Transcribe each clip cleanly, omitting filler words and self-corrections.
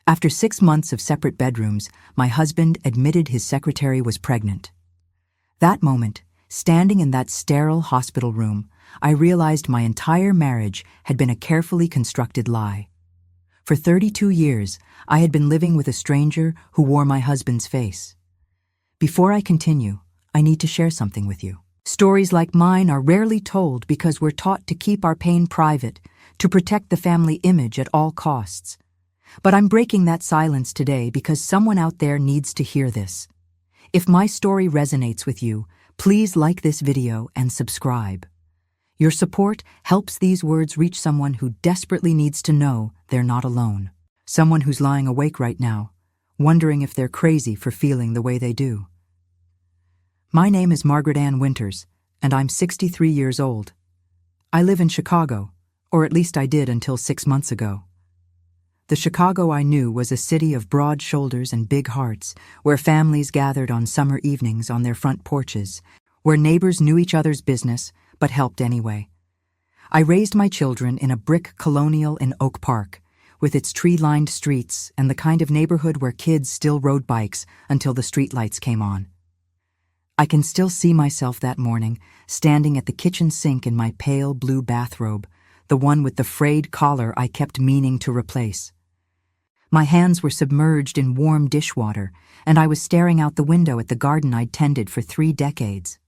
After 6 months of separate bedrooms, my husband admitted his secretary was pregnant. That moment, standing in that sterile hospital room, I realized my entire marriage had been a carefully constructed lie. For 32 years, I had been living with a stranger who wore my husband's face. Before I continue, I need to share something with you. Stories like mine are rarely told because we're taught to keep our pain private, to protect the family image at all costs. But I'm breaking that silence today because someone out there needs to hear this. If my story resonates with you, please like this video and subscribe. Your support helps these words reach someone who desperately needs to know they're not alone. Someone who's lying awake right now, wondering if they're crazy for feeling the way they do. My name is Margaret Ann Winters, and I'm 63 years old. I live in Chicago, or at least I did until 6 months ago. The Chicago I knew was a city of broad shoulders and big hearts, where families gathered on summer evenings on their front porches, where neighbors knew each other's business but helped anyway. I raised my children in a brick colonial in Oak Park, with its tree-lined streets and the kind of neighborhood where kids still rode bikes until the streetlights came on. I can still see myself that morning, standing at the kitchen sink in my pale blue bathrobe, the one with the frayed collar I kept meaning to replace. My hands were submerged in warm dishwater, and I was staring out the window at the garden I'd tended for 3 decades.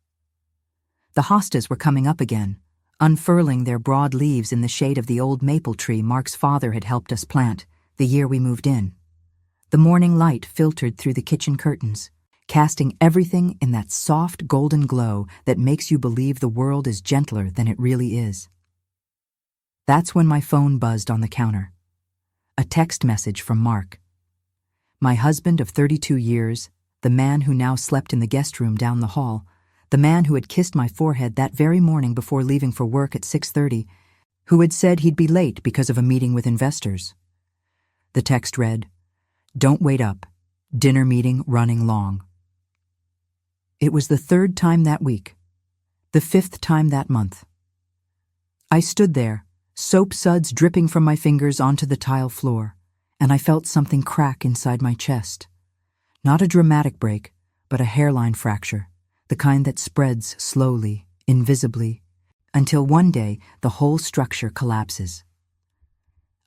The hostas were coming up again, unfurling their broad leaves in the shade of the old maple tree Mark's father had helped us plant the year we moved in. The morning light filtered through the kitchen curtains, casting everything in that soft golden glow that makes you believe the world is gentler than it really is. That's when my phone buzzed on the counter. A text message from Mark. My husband of 32 years, the man who now slept in the guest room down the hall, the man who had kissed my forehead that very morning before leaving for work at 6:30, who had said he'd be late because of a meeting with investors. The text read, "Don't wait up. Dinner meeting running long." It was the 3rd time that week, the 5th time that month. I stood there, soap suds dripping from my fingers onto the tile floor, and I felt something crack inside my chest. Not a dramatic break, but a hairline fracture, the kind that spreads slowly, invisibly, until one day the whole structure collapses.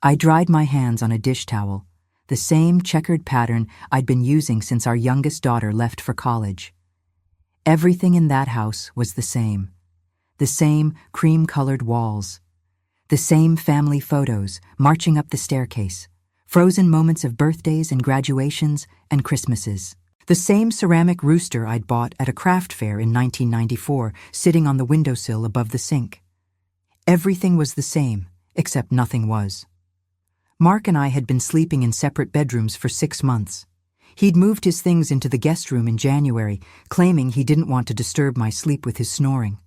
I dried my hands on a dish towel, the same checkered pattern I'd been using since our youngest daughter left for college. Everything in that house was the same cream-colored walls, the same family photos marching up the staircase, frozen moments of birthdays and graduations and Christmases. The same ceramic rooster I'd bought at a craft fair in 1994 sitting on the windowsill above the sink. Everything was the same, except nothing was. Mark and I had been sleeping in separate bedrooms for 6 months. He'd moved his things into the guest room in January, claiming he didn't want to disturb my sleep with his snoring.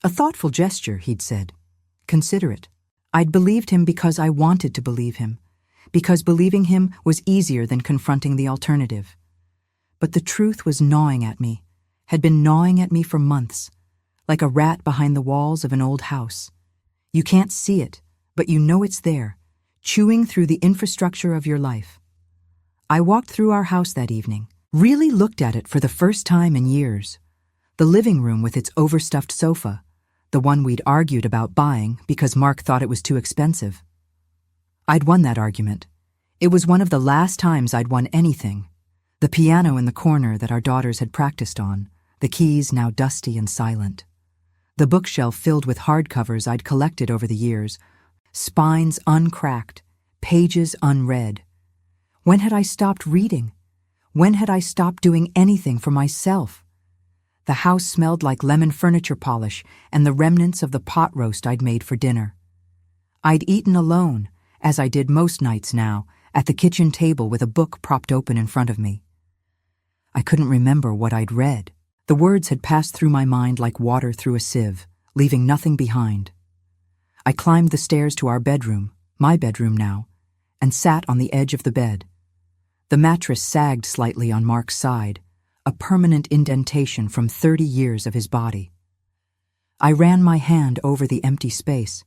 A thoughtful gesture, he'd said. Considerate. I'd believed him because I wanted to believe him, because believing him was easier than confronting the alternative. But the truth was gnawing at me, had been gnawing at me for months, like a rat behind the walls of an old house. You can't see it, but you know it's there, chewing through the infrastructure of your life. I walked through our house that evening, really looked at it for the first time in years. The living room with its overstuffed sofa, the one we'd argued about buying because Mark thought it was too expensive. I'd won that argument. It was one of the last times I'd won anything. The piano in the corner that our daughters had practiced on, the keys now dusty and silent. The bookshelf filled with hardcovers I'd collected over the years, spines uncracked, pages unread. When had I stopped reading? When had I stopped doing anything for myself? The house smelled like lemon furniture polish and the remnants of the pot roast I'd made for dinner. I'd eaten alone, as I did most nights now, at the kitchen table with a book propped open in front of me. I couldn't remember what I'd read. The words had passed through my mind like water through a sieve, leaving nothing behind. I climbed the stairs to our bedroom, my bedroom now, and sat on the edge of the bed. The mattress sagged slightly on Mark's side, a permanent indentation from 30 years of his body. I ran my hand over the empty space,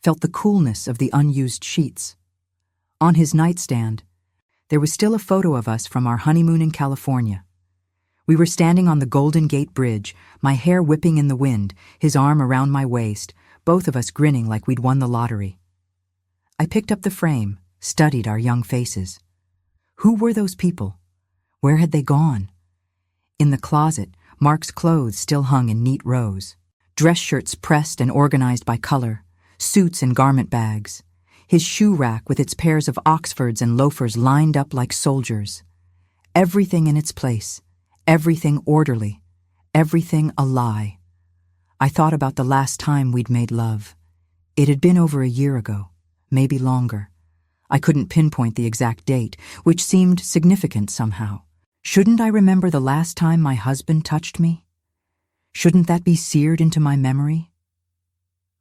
felt the coolness of the unused sheets. On his nightstand, there was still a photo of us from our honeymoon in California. We were standing on the Golden Gate Bridge, my hair whipping in the wind, his arm around my waist, both of us grinning like we'd won the lottery. I picked up the frame, studied our young faces. Who were those people? Where had they gone? In the closet, Mark's clothes still hung in neat rows. Dress shirts pressed and organized by color, suits in garment bags. His shoe rack with its pairs of Oxfords and loafers lined up like soldiers. Everything in its place, everything orderly, everything a lie. I thought about the last time we'd made love. It had been over a year ago, maybe longer. I couldn't pinpoint the exact date, which seemed significant somehow. Shouldn't I remember the last time my husband touched me? Shouldn't that be seared into my memory?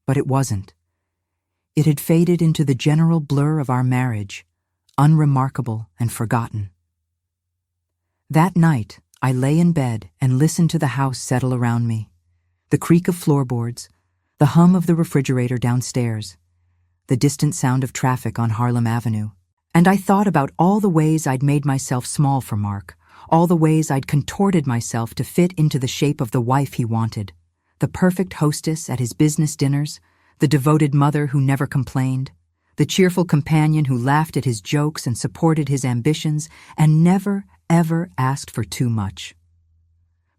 But it wasn't. It had faded into the general blur of our marriage, unremarkable and forgotten. That night, I lay in bed and listened to the house settle around me. The creak of floorboards, the hum of the refrigerator downstairs, the distant sound of traffic on Harlem Avenue. And I thought about all the ways I'd made myself small for Mark, all the ways I'd contorted myself to fit into the shape of the wife he wanted, the perfect hostess at his business dinners, the devoted mother who never complained, the cheerful companion who laughed at his jokes and supported his ambitions and never, ever asked for too much.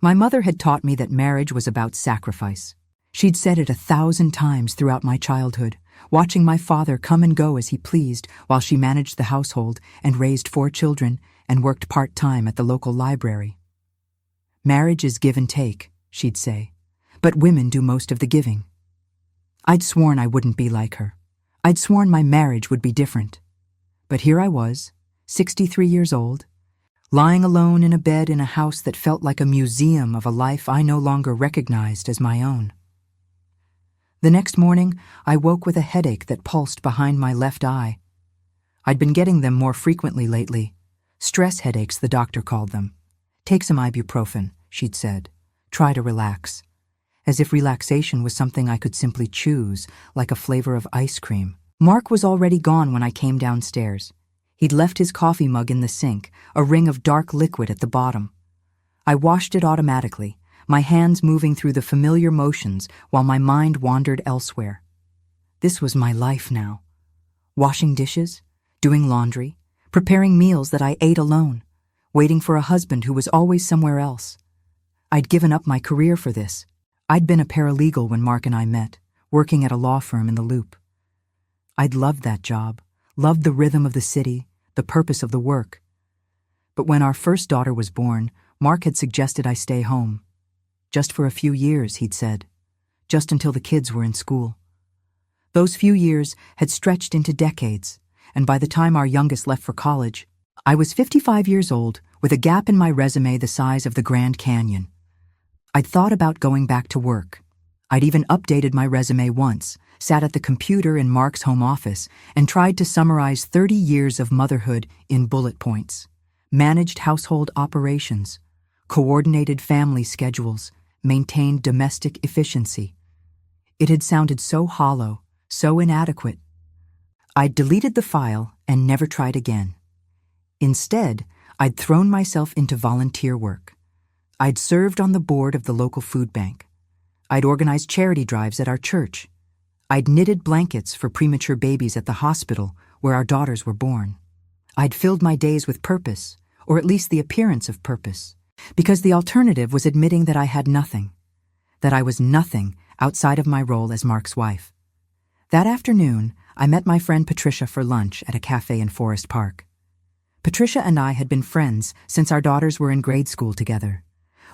My mother had taught me that marriage was about sacrifice. She'd said it 1,000 times throughout my childhood, watching my father come and go as he pleased while she managed the household and raised 4 children and worked part-time at the local library. Marriage is give and take, she'd say, but women do most of the giving. I'd sworn I wouldn't be like her. I'd sworn my marriage would be different. But here I was, 63 years old, lying alone in a bed in a house that felt like a museum of a life I no longer recognized as my own. The next morning, I woke with a headache that pulsed behind my left eye. I'd been getting them more frequently lately. Stress headaches, the doctor called them. Take some ibuprofen, she'd said. Try to relax. As if relaxation was something I could simply choose, like a flavor of ice cream. Mark was already gone when I came downstairs. He'd left his coffee mug in the sink, a ring of dark liquid at the bottom. I washed it automatically, my hands moving through the familiar motions while my mind wandered elsewhere. This was my life now. Washing dishes, doing laundry, preparing meals that I ate alone, waiting for a husband who was always somewhere else. I'd given up my career for this. I'd been a paralegal when Mark and I met, working at a law firm in the Loop. I'd loved that job, loved the rhythm of the city, the purpose of the work. But when our first daughter was born, Mark had suggested I stay home. Just for a few years, he'd said. Just until the kids were in school. Those few years had stretched into decades, and by the time our youngest left for college, I was 55 years old with a gap in my resume the size of the Grand Canyon. I'd thought about going back to work. I'd even updated my resume once, sat at the computer in Mark's home office, and tried to summarize 30 years of motherhood in bullet points. Managed household operations, coordinated family schedules, maintained domestic efficiency. It had sounded so hollow, so inadequate. I'd deleted the file and never tried again. Instead, I'd thrown myself into volunteer work. I'd served on the board of the local food bank. I'd organized charity drives at our church. I'd knitted blankets for premature babies at the hospital where our daughters were born. I'd filled my days with purpose, or at least the appearance of purpose, because the alternative was admitting that I had nothing, that I was nothing outside of my role as Mark's wife. That afternoon, I met my friend Patricia for lunch at a cafe in Forest Park. Patricia and I had been friends since our daughters were in grade school together.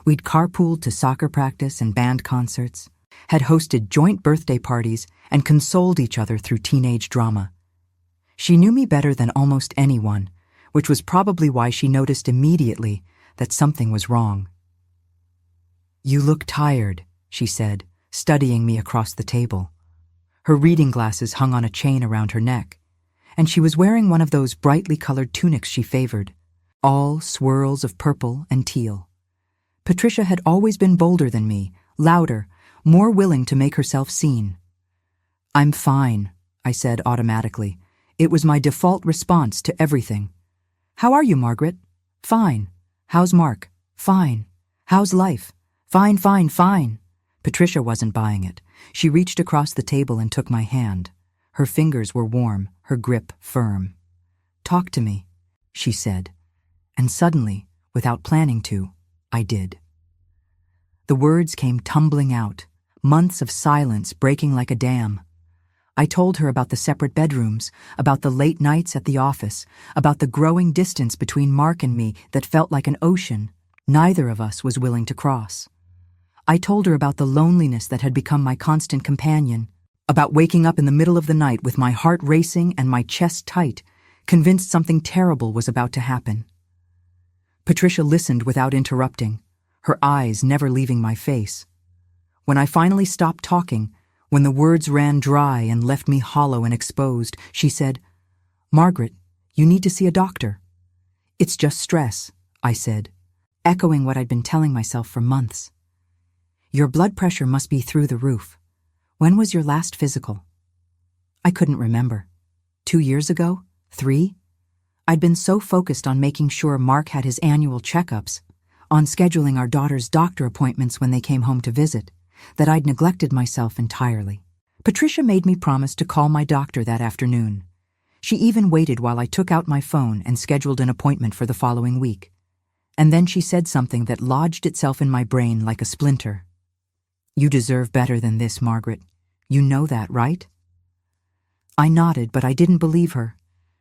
We'd carpooled to soccer practice and band concerts, had hosted joint birthday parties, and consoled each other through teenage drama. She knew me better than almost anyone, which was probably why she noticed immediately that something was wrong. "You look tired," she said, studying me across the table. Her reading glasses hung on a chain around her neck, and she was wearing one of those brightly colored tunics she favored, all swirls of purple and teal. Patricia had always been bolder than me, louder, more willing to make herself seen. "I'm fine," I said automatically. It was my default response to everything. "How are you, Margaret?" "Fine." "How's Mark?" "Fine." "How's life?" "Fine, fine, fine." Patricia wasn't buying it. She reached across the table and took my hand. Her fingers were warm, her grip firm. "Talk to me," she said. And suddenly, without planning to, I did. The words came tumbling out, months of silence breaking like a dam. I told her about the separate bedrooms, about the late nights at the office, about the growing distance between Mark and me that felt like an ocean neither of us was willing to cross. I told her about the loneliness that had become my constant companion, about waking up in the middle of the night with my heart racing and my chest tight, convinced something terrible was about to happen. Patricia listened without interrupting, her eyes never leaving my face. When I finally stopped talking, when the words ran dry and left me hollow and exposed, she said, "Margaret, you need to see a doctor." "It's just stress," I said, echoing what I'd been telling myself for months. "Your blood pressure must be through the roof. When was your last physical?" I couldn't remember. 2 years ago? 3? I'd been so focused on making sure Mark had his annual checkups, on scheduling our daughter's doctor appointments when they came home to visit, that I'd neglected myself entirely. Patricia made me promise to call my doctor that afternoon. She even waited while I took out my phone and scheduled an appointment for the following week. And then she said something that lodged itself in my brain like a splinter. "You deserve better than this, Margaret. You know that, right?" I nodded, but I didn't believe her,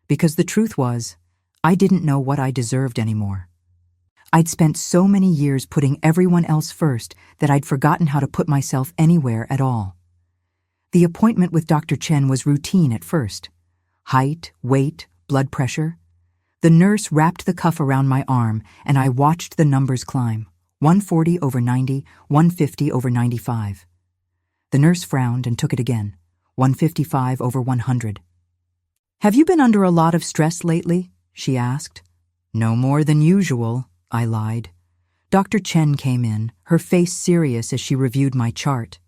because the truth was, I didn't know what I deserved anymore. I'd spent so many years putting everyone else first that I'd forgotten how to put myself anywhere at all. The appointment with Dr. Chen was routine at first. Height, weight, blood pressure. The nurse wrapped the cuff around my arm, and I watched the numbers climb. 140/90, 150/95. The nurse frowned and took it again. 155/100. "Have you been under a lot of stress lately?" she asked. "No more than usual," I lied. Dr. Chen came in, her face serious as she reviewed my chart.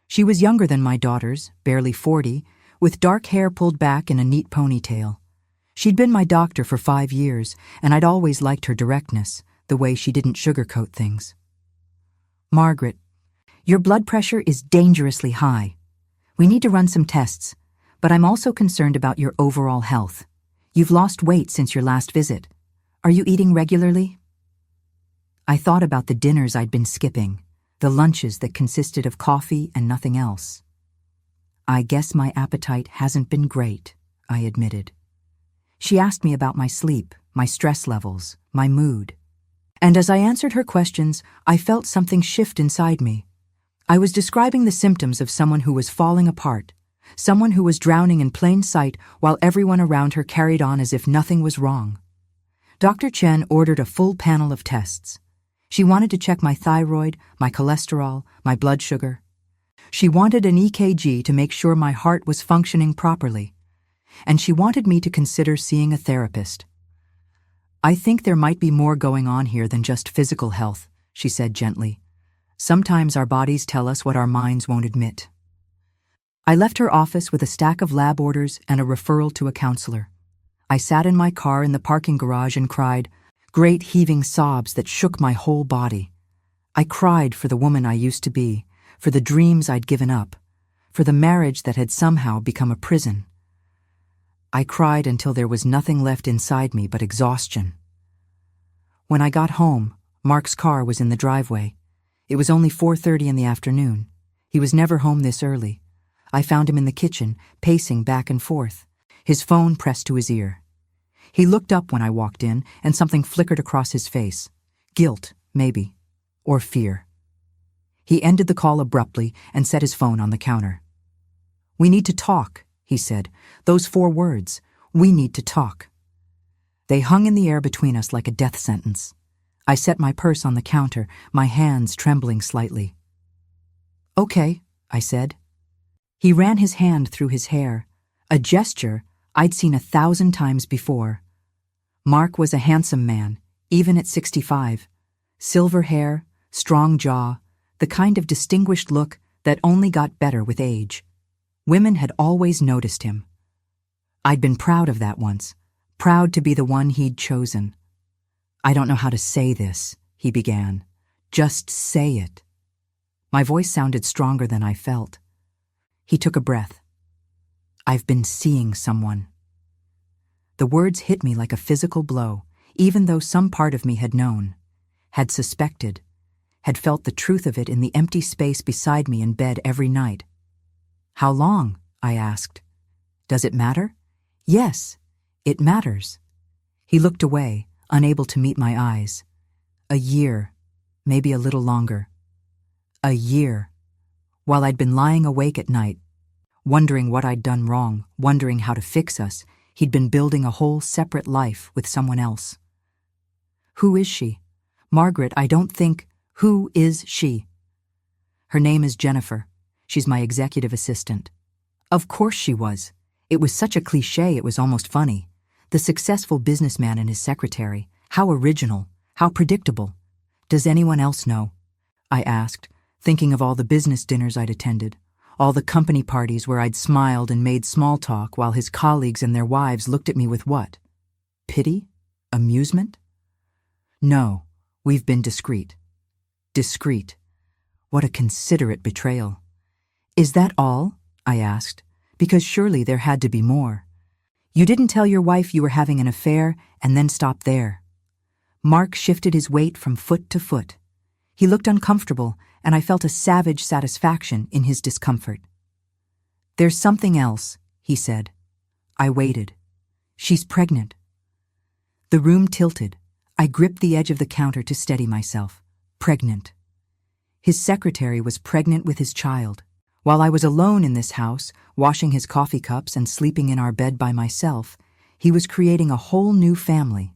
She was younger than my daughters, barely 40, with dark hair pulled back in a neat ponytail. She'd been my doctor for 5 years, and I'd always liked her directness, the way she didn't sugarcoat things. "Margaret, your blood pressure is dangerously high. We need to run some tests, but I'm also concerned about your overall health. You've lost weight since your last visit. Are you eating regularly?" I thought about the dinners I'd been skipping, the lunches that consisted of coffee and nothing else. "I guess my appetite hasn't been great," I admitted. She asked me about my sleep, my stress levels, my mood. And as I answered her questions, I felt something shift inside me. I was describing the symptoms of someone who was falling apart, someone who was drowning in plain sight while everyone around her carried on as if nothing was wrong. Dr. Chen ordered a full panel of tests. She wanted to check my thyroid, my cholesterol, my blood sugar. She wanted an EKG to make sure my heart was functioning properly. And she wanted me to consider seeing a therapist. "I think there might be more going on here than just physical health," she said gently. "Sometimes our bodies tell us what our minds won't admit." I left her office with a stack of lab orders and a referral to a counselor. I sat in my car in the parking garage and cried, great heaving sobs that shook my whole body. I cried for the woman I used to be, for the dreams I'd given up, for the marriage that had somehow become a prison. I cried until there was nothing left inside me but exhaustion. When I got home, Mark's car was in the driveway. It was only 4:30 in the afternoon. He was never home this early. I found him in the kitchen, pacing back and forth, his phone pressed to his ear. He looked up when I walked in, and something flickered across his face. Guilt, maybe, or fear. He ended the call abruptly and set his phone on the counter. "We need to talk," he said. Those 4 words, "We need to talk." They hung in the air between us like a death sentence. I set my purse on the counter, my hands trembling slightly. "Okay," I said. He ran his hand through his hair, a gesture I'd seen 1,000 times before. Mark was a handsome man, even at 65. Silver hair, strong jaw, the kind of distinguished look that only got better with age. Women had always noticed him. I'd been proud of that once, proud to be the one he'd chosen. "I don't know how to say this," he began. "Just say it." My voice sounded stronger than I felt. He took a breath. "I've been seeing someone." The words hit me like a physical blow, even though some part of me had known, had suspected, had felt the truth of it in the empty space beside me in bed every night. "How long?" I asked. "Does it matter?" "Yes, it matters." He looked away, unable to meet my eyes. "A year, maybe a little longer." A year. While I'd been lying awake at night, wondering what I'd done wrong, wondering how to fix us, he'd been building a whole separate life with someone else. "Who is she?" "Margaret, I don't think—" "Who is she?" "Her name is Jennifer. She's my executive assistant." Of course she was. It was such a cliché it was almost funny. The successful businessman and his secretary. How original. How predictable. "Does anyone else know?" I asked, thinking of all the business dinners I'd attended, all the company parties where I'd smiled and made small talk while his colleagues and their wives looked at me with what? Pity? Amusement? "No, we've been discreet." Discreet. What a considerate betrayal. "Is that all?" I asked, because surely there had to be more. "You didn't tell your wife you were having an affair and then stop there." Mark shifted his weight from foot to foot. He looked uncomfortable, and I felt a savage satisfaction in his discomfort. "There's something else," he said. I waited. "She's pregnant." The room tilted. I gripped the edge of the counter to steady myself. Pregnant. His secretary was pregnant with his child. While I was alone in this house, washing his coffee cups and sleeping in our bed by myself, he was creating a whole new family.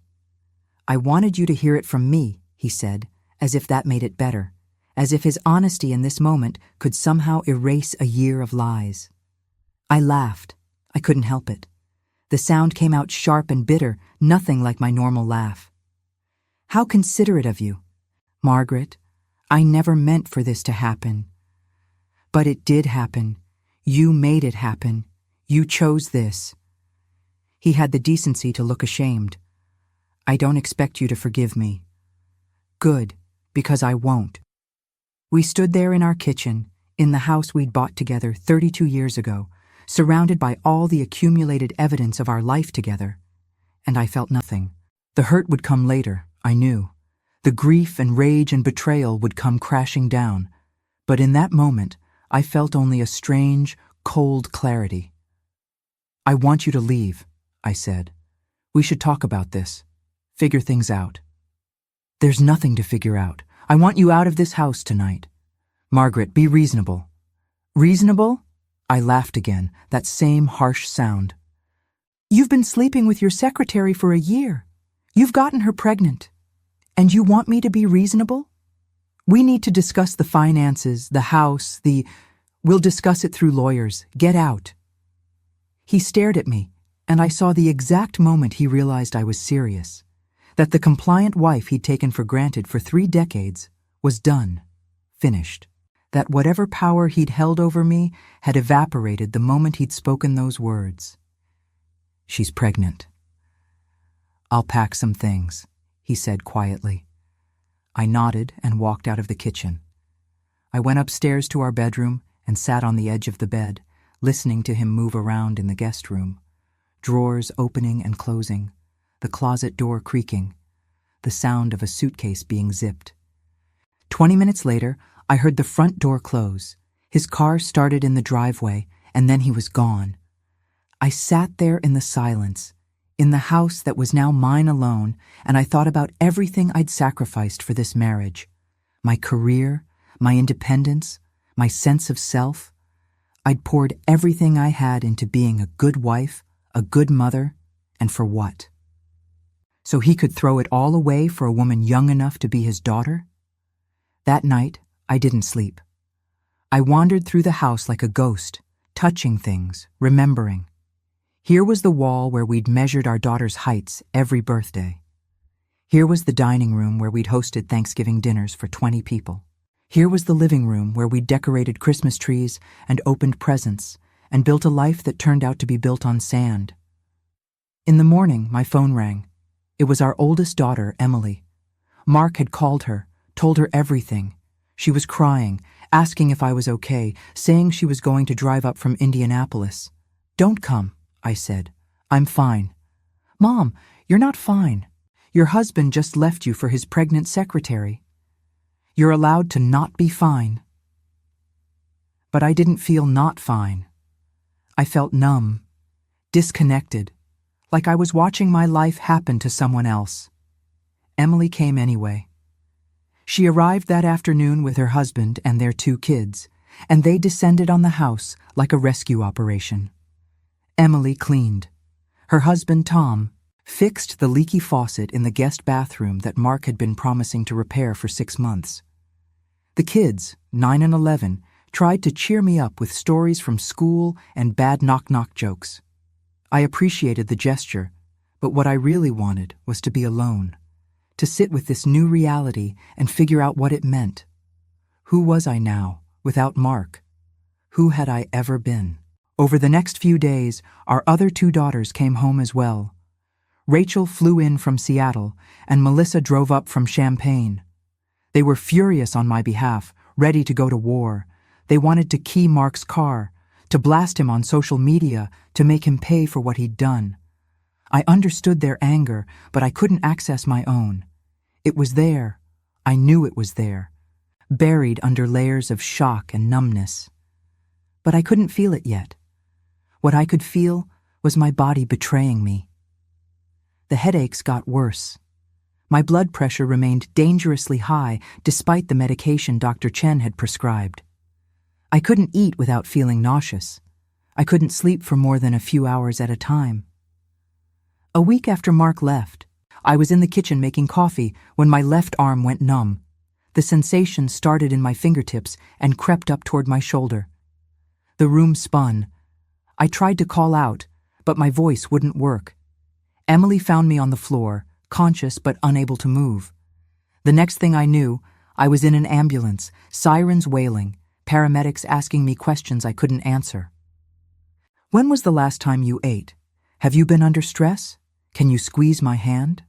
"I wanted you to hear it from me," he said, as if that made it better, as if his honesty in this moment could somehow erase a year of lies. I laughed. I couldn't help it. The sound came out sharp and bitter, nothing like my normal laugh. "How considerate of you. Margaret, I never meant for this to happen." "But it did happen. You made it happen. You chose this." He had the decency to look ashamed. "I don't expect you to forgive me." "Good, because I won't." We stood there in our kitchen, in the house we'd bought together 32 years ago, surrounded by all the accumulated evidence of our life together, and I felt nothing. The hurt would come later, I knew. The grief and rage and betrayal would come crashing down, but in that moment, I felt only a strange, cold clarity. "I want you to leave," I said. "We should talk about this. Figure things out." "There's nothing to figure out. I want you out of this house tonight." "Margaret, be reasonable." "Reasonable?" I laughed again, that same harsh sound. "You've been sleeping with your secretary for a year. You've gotten her pregnant. And you want me to be reasonable? We need to discuss the finances, the house, We'll discuss it through lawyers. Get out." He stared at me, and I saw the exact moment he realized I was serious, that the compliant wife he'd taken for granted for 3 decades was done, finished, that whatever power he'd held over me had evaporated the moment he'd spoken those words. "She's pregnant." "I'll pack some things," he said quietly. I nodded and walked out of the kitchen. I went upstairs to our bedroom and sat on the edge of the bed, listening to him move around in the guest room, drawers opening and closing, the closet door creaking, the sound of a suitcase being zipped. 20 minutes later, I heard the front door close. His car started in the driveway, and then he was gone. I sat there in the silence, in the house that was now mine alone, and I thought about everything I'd sacrificed for this marriage. My career, my independence, my sense of self. I'd poured everything I had into being a good wife, a good mother, and for what? So he could throw it all away for a woman young enough to be his daughter? That night, I didn't sleep. I wandered through the house like a ghost, touching things, remembering. Here was the wall where we'd measured our daughter's heights every birthday. Here was the dining room where we'd hosted Thanksgiving dinners for 20 people. Here was the living room where we'd decorated Christmas trees and opened presents and built a life that turned out to be built on sand. In the morning, my phone rang. It was our oldest daughter, Emily. Mark had called her, told her everything. She was crying, asking if I was okay, saying she was going to drive up from Indianapolis. "Don't come," I said. "I'm fine." "Mom, you're not fine. Your husband just left you for his pregnant secretary. You're allowed to not be fine." But I didn't feel not fine. I felt numb, disconnected, like I was watching my life happen to someone else. Emily came anyway. She arrived that afternoon with her husband and their 2 kids, and they descended on the house like a rescue operation. Emily cleaned. Her husband, Tom, fixed the leaky faucet in the guest bathroom that Mark had been promising to repair for 6 months. The kids, 9 and 11, tried to cheer me up with stories from school and bad knock-knock jokes. I appreciated the gesture, but what I really wanted was to be alone, to sit with this new reality and figure out what it meant. Who was I now, without Mark? Who had I ever been? Over the next few days, our other 2 daughters came home as well. Rachel flew in from Seattle, and Melissa drove up from Champaign. They were furious on my behalf, ready to go to war. They wanted to key Mark's car, to blast him on social media, to make him pay for what he'd done. I understood their anger, but I couldn't access my own. It was there. I knew it was there, buried under layers of shock and numbness. But I couldn't feel it yet. What I could feel was my body betraying me. The headaches got worse. My blood pressure remained dangerously high despite the medication Dr. Chen had prescribed. I couldn't eat without feeling nauseous. I couldn't sleep for more than a few hours at a time. A week after Mark left, I was in the kitchen making coffee when my left arm went numb. The sensation started in my fingertips and crept up toward my shoulder. The room spun. I tried to call out, but my voice wouldn't work. Emily found me on the floor, conscious but unable to move. The next thing I knew, I was in an ambulance, sirens wailing, paramedics asking me questions I couldn't answer. "When was the last time you ate? Have you been under stress? Can you squeeze my hand?"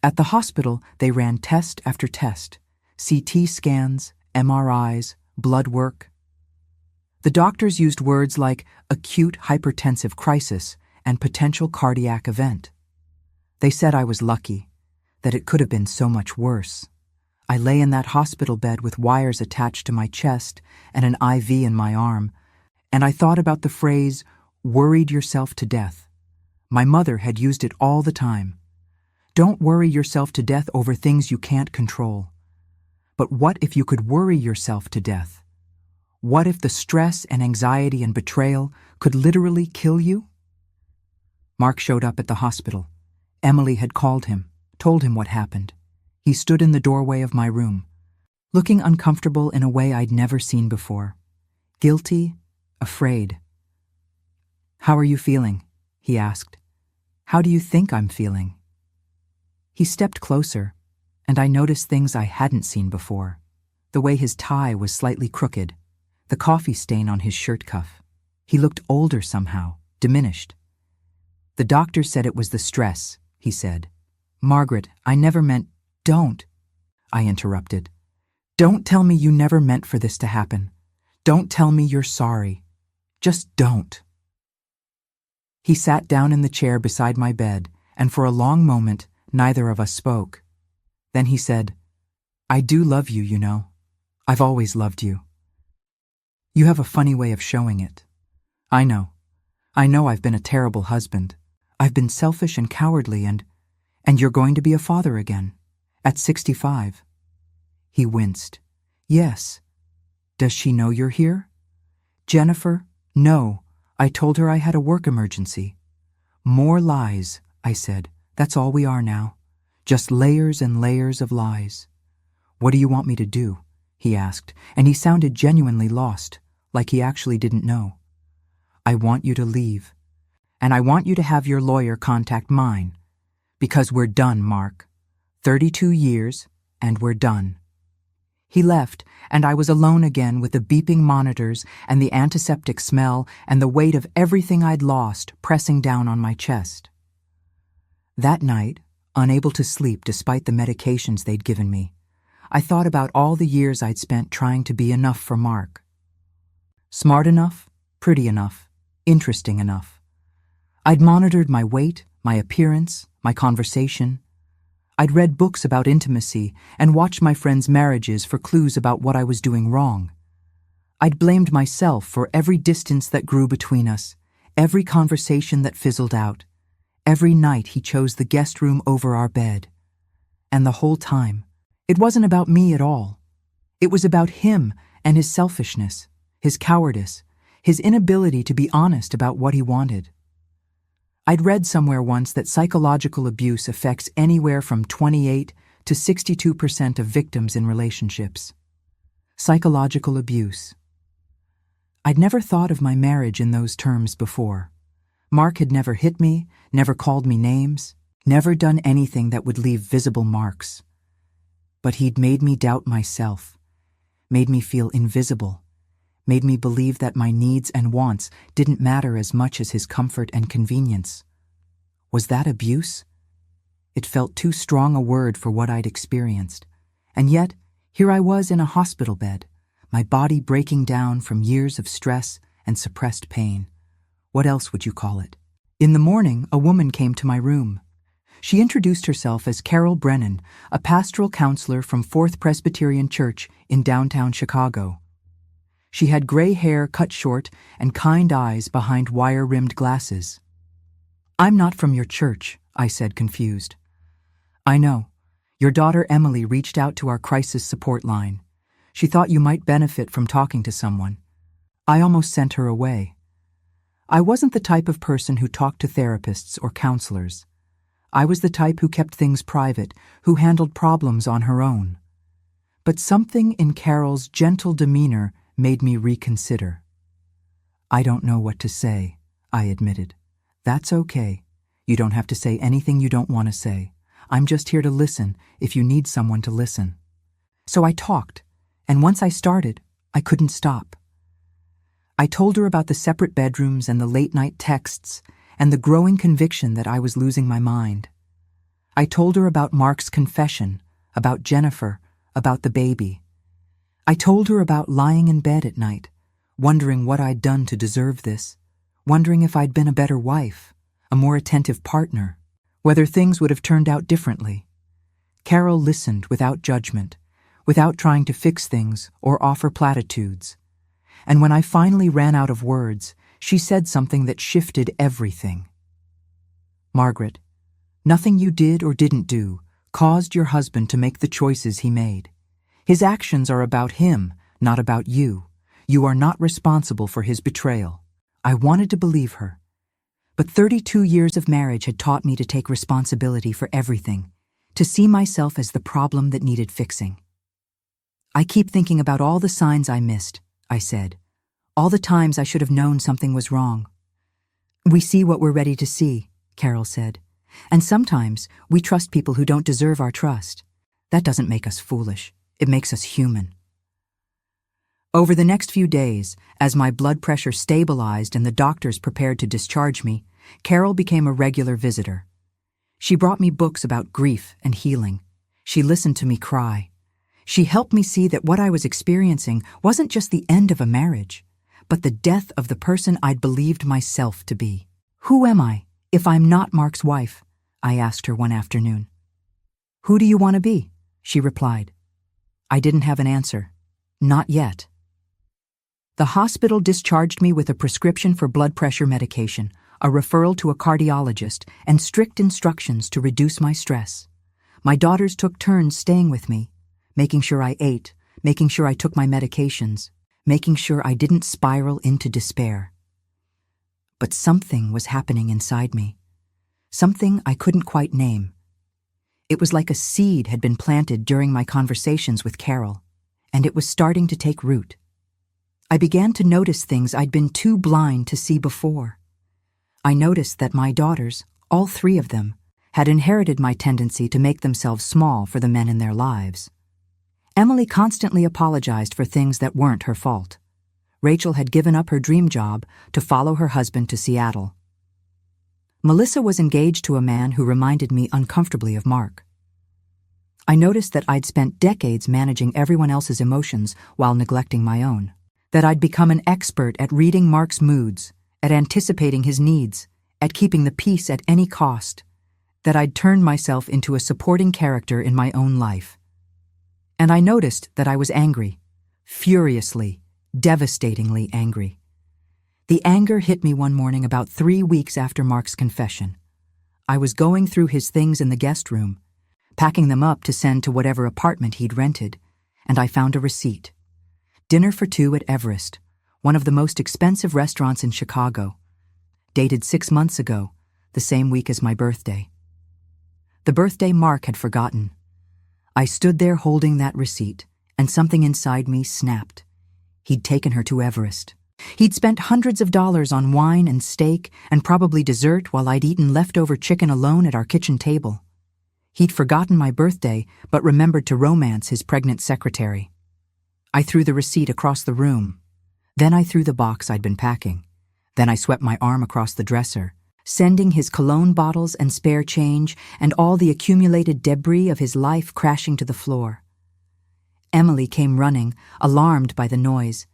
At the hospital, they ran test after test, CT scans, MRIs, blood work. The doctors used words like acute hypertensive crisis and potential cardiac event. They said I was lucky, that it could have been so much worse. I lay in that hospital bed with wires attached to my chest and an IV in my arm, and I thought about the phrase, "worried yourself to death." My mother had used it all the time. Don't worry yourself to death over things you can't control. But what if you could worry yourself to death? What if the stress and anxiety and betrayal could literally kill you? Mark showed up at the hospital. Emily had called him, told him what happened. He stood in the doorway of my room, looking uncomfortable in a way I'd never seen before. Guilty, afraid. "How are you feeling?" he asked. "How do you think I'm feeling?" He stepped closer, and I noticed things I hadn't seen before. The way his tie was slightly crooked, the coffee stain on his shirt cuff. He looked older somehow, diminished. "The doctor said it was the stress," he said. "Margaret, I never meant—" "Don't," I interrupted. "Don't tell me you never meant for this to happen. Don't tell me you're sorry. Just don't." He sat down in the chair beside my bed, and for a long moment, neither of us spoke. Then he said, "I do love you, you know. I've always loved you. You have a funny way of showing it. I know. I know I've been a terrible husband. I've been selfish and cowardly and you're going to be a father again. At 65. He winced. "Yes. Does she know you're here?" "Jennifer, no. I told her I had a work emergency." "More lies," I said. "That's all we are now. Just layers and layers of lies." "What do you want me to do?" he asked, and he sounded genuinely lost, like he actually didn't know. "I want you to leave. And I want you to have your lawyer contact mine. Because we're done, Mark. 32 years, and we're done." He left, and I was alone again with the beeping monitors and the antiseptic smell and the weight of everything I'd lost pressing down on my chest. That night, unable to sleep despite the medications they'd given me, I thought about all the years I'd spent trying to be enough for Mark. Smart enough, pretty enough, interesting enough. I'd monitored my weight, my appearance, my conversation. I'd read books about intimacy and watched my friends' marriages for clues about what I was doing wrong. I'd blamed myself for every distance that grew between us, every conversation that fizzled out, every night he chose the guest room over our bed. And the whole time, it wasn't about me at all. It was about him and his selfishness, his cowardice, his inability to be honest about what he wanted. I'd read somewhere once that psychological abuse affects anywhere from 28 to 62% of victims in relationships. Psychological abuse. I'd never thought of my marriage in those terms before. Mark had never hit me, never called me names, never done anything that would leave visible marks. But he'd made me doubt myself, made me feel invisible, made me believe that my needs and wants didn't matter as much as his comfort and convenience. Was that abuse? It felt too strong a word for what I'd experienced. And yet, here I was in a hospital bed, my body breaking down from years of stress and suppressed pain. What else would you call it? In the morning, a woman came to my room. She introduced herself as Carol Brennan, a pastoral counselor from Fourth Presbyterian Church in downtown Chicago. She had gray hair cut short and kind eyes behind wire-rimmed glasses. "I'm not from your church," I said, confused. "I know. Your daughter Emily reached out to our crisis support line. She thought you might benefit from talking to someone. I almost sent her away." I wasn't the type of person who talked to therapists or counselors. I was the type who kept things private, who handled problems on her own. But something in Carol's gentle demeanor made me reconsider. "I don't know what to say," I admitted. "That's okay. You don't have to say anything you don't want to say. I'm just here to listen if you need someone to listen." So I talked, and once I started, I couldn't stop. I told her about the separate bedrooms and the late-night texts and the growing conviction that I was losing my mind. I told her about Mark's confession, about Jennifer, about the baby. I told her about lying in bed at night, wondering what I'd done to deserve this, wondering if I'd been a better wife, a more attentive partner, whether things would have turned out differently. Carol listened without judgment, without trying to fix things or offer platitudes. And when I finally ran out of words, she said something that shifted everything. "Margaret, nothing you did or didn't do caused your husband to make the choices he made. His actions are about him, not about you. You are not responsible for his betrayal." I wanted to believe her. But 32 years of marriage had taught me to take responsibility for everything, to see myself as the problem that needed fixing. "I keep thinking about all the signs I missed," I said. "All the times I should have known something was wrong." "We see what we're ready to see," Carol said. "And sometimes we trust people who don't deserve our trust. That doesn't make us foolish. It makes us human." Over the next few days, as my blood pressure stabilized and the doctors prepared to discharge me, Carol became a regular visitor. She brought me books about grief and healing. She listened to me cry. She helped me see that what I was experiencing wasn't just the end of a marriage, but the death of the person I'd believed myself to be. "Who am I, if I'm not Mark's wife?" I asked her one afternoon. "Who do you want to be?" she replied. I didn't have an answer. Not yet. The hospital discharged me with a prescription for blood pressure medication, a referral to a cardiologist, and strict instructions to reduce my stress. My daughters took turns staying with me, making sure I ate, making sure I took my medications, making sure I didn't spiral into despair. But something was happening inside me, something I couldn't quite name. It was like a seed had been planted during my conversations with Carol, and it was starting to take root. I began to notice things I'd been too blind to see before. I noticed that my daughters, all three of them, had inherited my tendency to make themselves small for the men in their lives. Emily constantly apologized for things that weren't her fault. Rachel had given up her dream job to follow her husband to Seattle. Melissa was engaged to a man who reminded me uncomfortably of Mark. I noticed that I'd spent decades managing everyone else's emotions while neglecting my own. That I'd become an expert at reading Mark's moods, at anticipating his needs, at keeping the peace at any cost. That I'd turned myself into a supporting character in my own life. And I noticed that I was angry, furiously, devastatingly angry. The anger hit me one morning about 3 weeks after Mark's confession. I was going through his things in the guest room, packing them up to send to whatever apartment he'd rented, and I found a receipt. Dinner for 2 at Everest, one of the most expensive restaurants in Chicago, dated 6 months ago, the same week as my birthday. The birthday Mark had forgotten. I stood there holding that receipt, and something inside me snapped. He'd taken her to Everest. He'd spent hundreds of dollars on wine and steak and probably dessert while I'd eaten leftover chicken alone at our kitchen table. He'd forgotten my birthday, but remembered to romance his pregnant secretary. I threw the receipt across the room. Then I threw the box I'd been packing. Then I swept my arm across the dresser, sending his cologne bottles and spare change and all the accumulated debris of his life crashing to the floor. Emily came running, alarmed by the noise.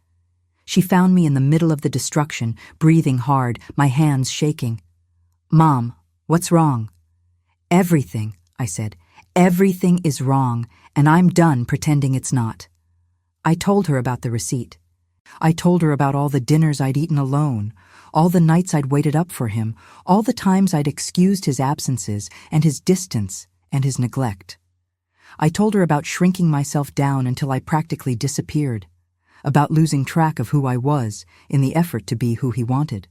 She found me in the middle of the destruction, breathing hard, my hands shaking. "Mom, what's wrong?" "Everything," I said. "Everything is wrong, and I'm done pretending it's not." I told her about the receipt. I told her about all the dinners I'd eaten alone, all the nights I'd waited up for him, all the times I'd excused his absences and his distance and his neglect. I told her about shrinking myself down until I practically disappeared, about losing track of who I was in the effort to be who he wanted.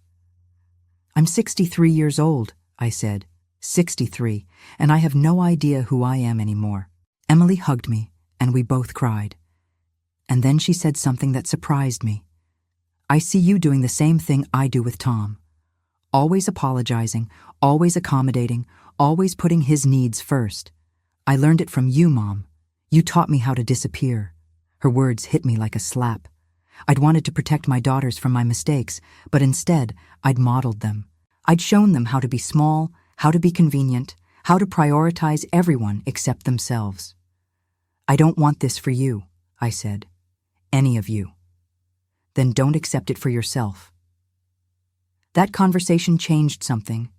"I'm 63 years old," I said, 63, and I have no idea who I am anymore. Emily hugged me, and we both cried. And then she said something that surprised me. "I see you doing the same thing I do with Tom. Always apologizing, always accommodating, always putting his needs first. I learned it from you, Mom. You taught me how to disappear." Her words hit me like a slap. I'd wanted to protect my daughters from my mistakes, but instead, I'd modeled them. I'd shown them how to be small, how to be convenient, how to prioritize everyone except themselves. "I don't want this for you," I said. "Any of you." "Then don't accept it for yourself." That conversation changed something.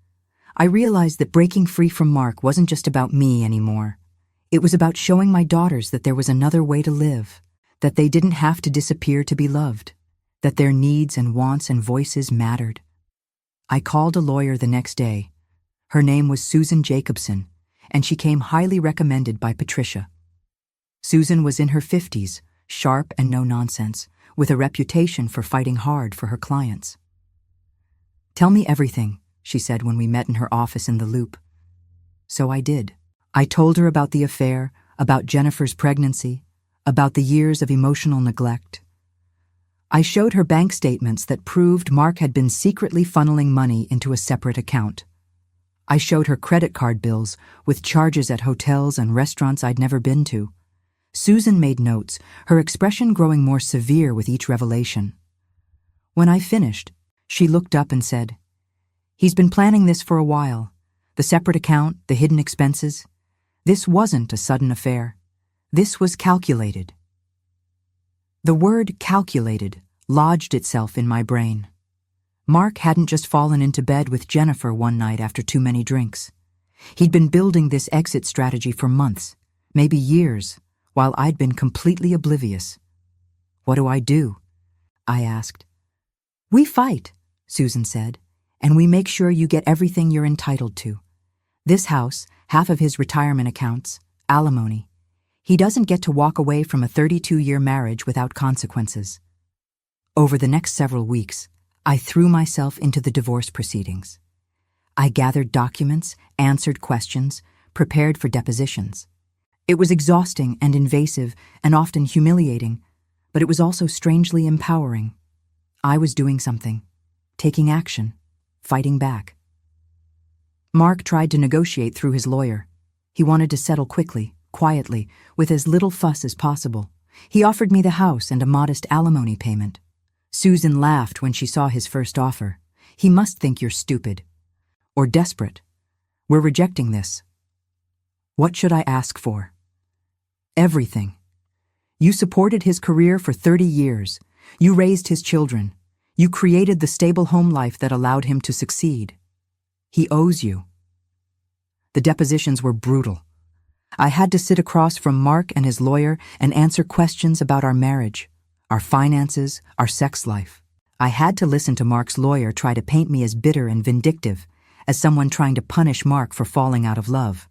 I realized that breaking free from Mark wasn't just about me anymore. It was about showing my daughters that there was another way to live, that they didn't have to disappear to be loved, that their needs and wants and voices mattered. I called a lawyer the next day. Her name was Susan Jacobson, and she came highly recommended by Patricia. Susan was in her 50s, sharp and no-nonsense, with a reputation for fighting hard for her clients. "Tell me everything," she said when we met in her office in the Loop. So I did. I told her about the affair, about Jennifer's pregnancy, about the years of emotional neglect. I showed her bank statements that proved Mark had been secretly funneling money into a separate account. I showed her credit card bills with charges at hotels and restaurants I'd never been to. Susan made notes, her expression growing more severe with each revelation. When I finished, she looked up and said, "He's been planning this for a while. The separate account, the hidden expenses. This wasn't a sudden affair. This was calculated." The word calculated lodged itself in my brain. Mark hadn't just fallen into bed with Jennifer one night after too many drinks. He'd been building this exit strategy for months, maybe years, while I'd been completely oblivious. "What do I do?" I asked. "We fight," Susan said, "and we make sure you get everything you're entitled to. This house, half of his retirement accounts, alimony. He doesn't get to walk away from a 32-year marriage without consequences." Over the next several weeks, I threw myself into the divorce proceedings. I gathered documents, answered questions, prepared for depositions. It was exhausting and invasive and often humiliating, but it was also strangely empowering. I was doing something, taking action, fighting back. Mark tried to negotiate through his lawyer. He wanted to settle quickly, quietly, with as little fuss as possible. He offered me the house and a modest alimony payment. Susan laughed when she saw his first offer. He must think you're stupid. Or desperate. We're rejecting this. What should I ask for? Everything. You supported his career for 30 years. You raised his children. You created the stable home life that allowed him to succeed. He owes you. The depositions were brutal. I had to sit across from Mark and his lawyer and answer questions about our marriage, our finances, our sex life. I had to listen to Mark's lawyer try to paint me as bitter and vindictive, as someone trying to punish Mark for falling out of love.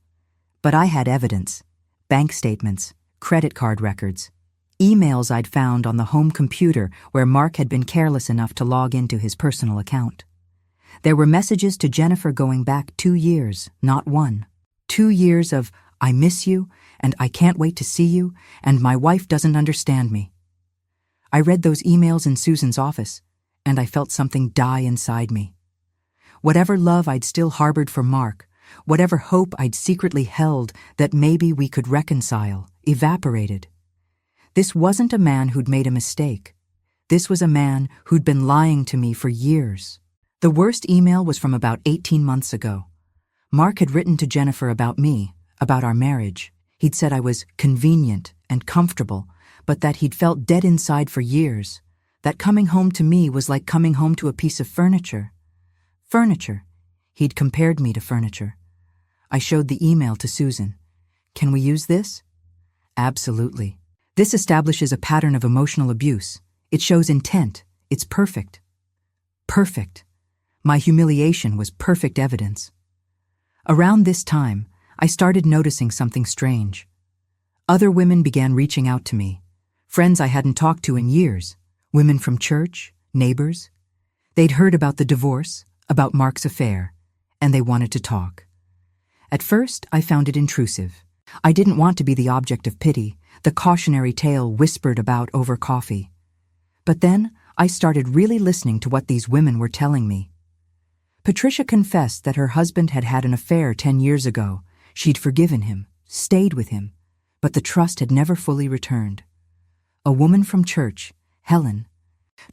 But I had evidence, bank statements, credit card records, emails I'd found on the home computer where Mark had been careless enough to log into his personal account. There were messages to Jennifer going back 2 years, not one. 2 years of, I miss you, and I can't wait to see you, and my wife doesn't understand me. I read those emails in Susan's office, and I felt something die inside me. Whatever love I'd still harbored for Mark, whatever hope I'd secretly held that maybe we could reconcile, evaporated. This wasn't a man who'd made a mistake. This was a man who'd been lying to me for years. The worst email was from about 18 months ago. Mark had written to Jennifer about me, about our marriage. He'd said I was convenient and comfortable, but that he'd felt dead inside for years, that coming home to me was like coming home to a piece of furniture. Furniture. He'd compared me to furniture. I showed the email to Susan. Can we use this? Absolutely. This establishes a pattern of emotional abuse. It shows intent. It's perfect. Perfect. My humiliation was perfect evidence. Around this time, I started noticing something strange. Other women began reaching out to me. Friends I hadn't talked to in years. Women from church, neighbors. They'd heard about the divorce, about Mark's affair, and they wanted to talk. At first, I found it intrusive. I didn't want to be the object of pity, the cautionary tale whispered about over coffee. But then, I started really listening to what these women were telling me. Patricia confessed that her husband had had an affair 10 years ago. She'd forgiven him, stayed with him, but the trust had never fully returned. A woman from church, Helen,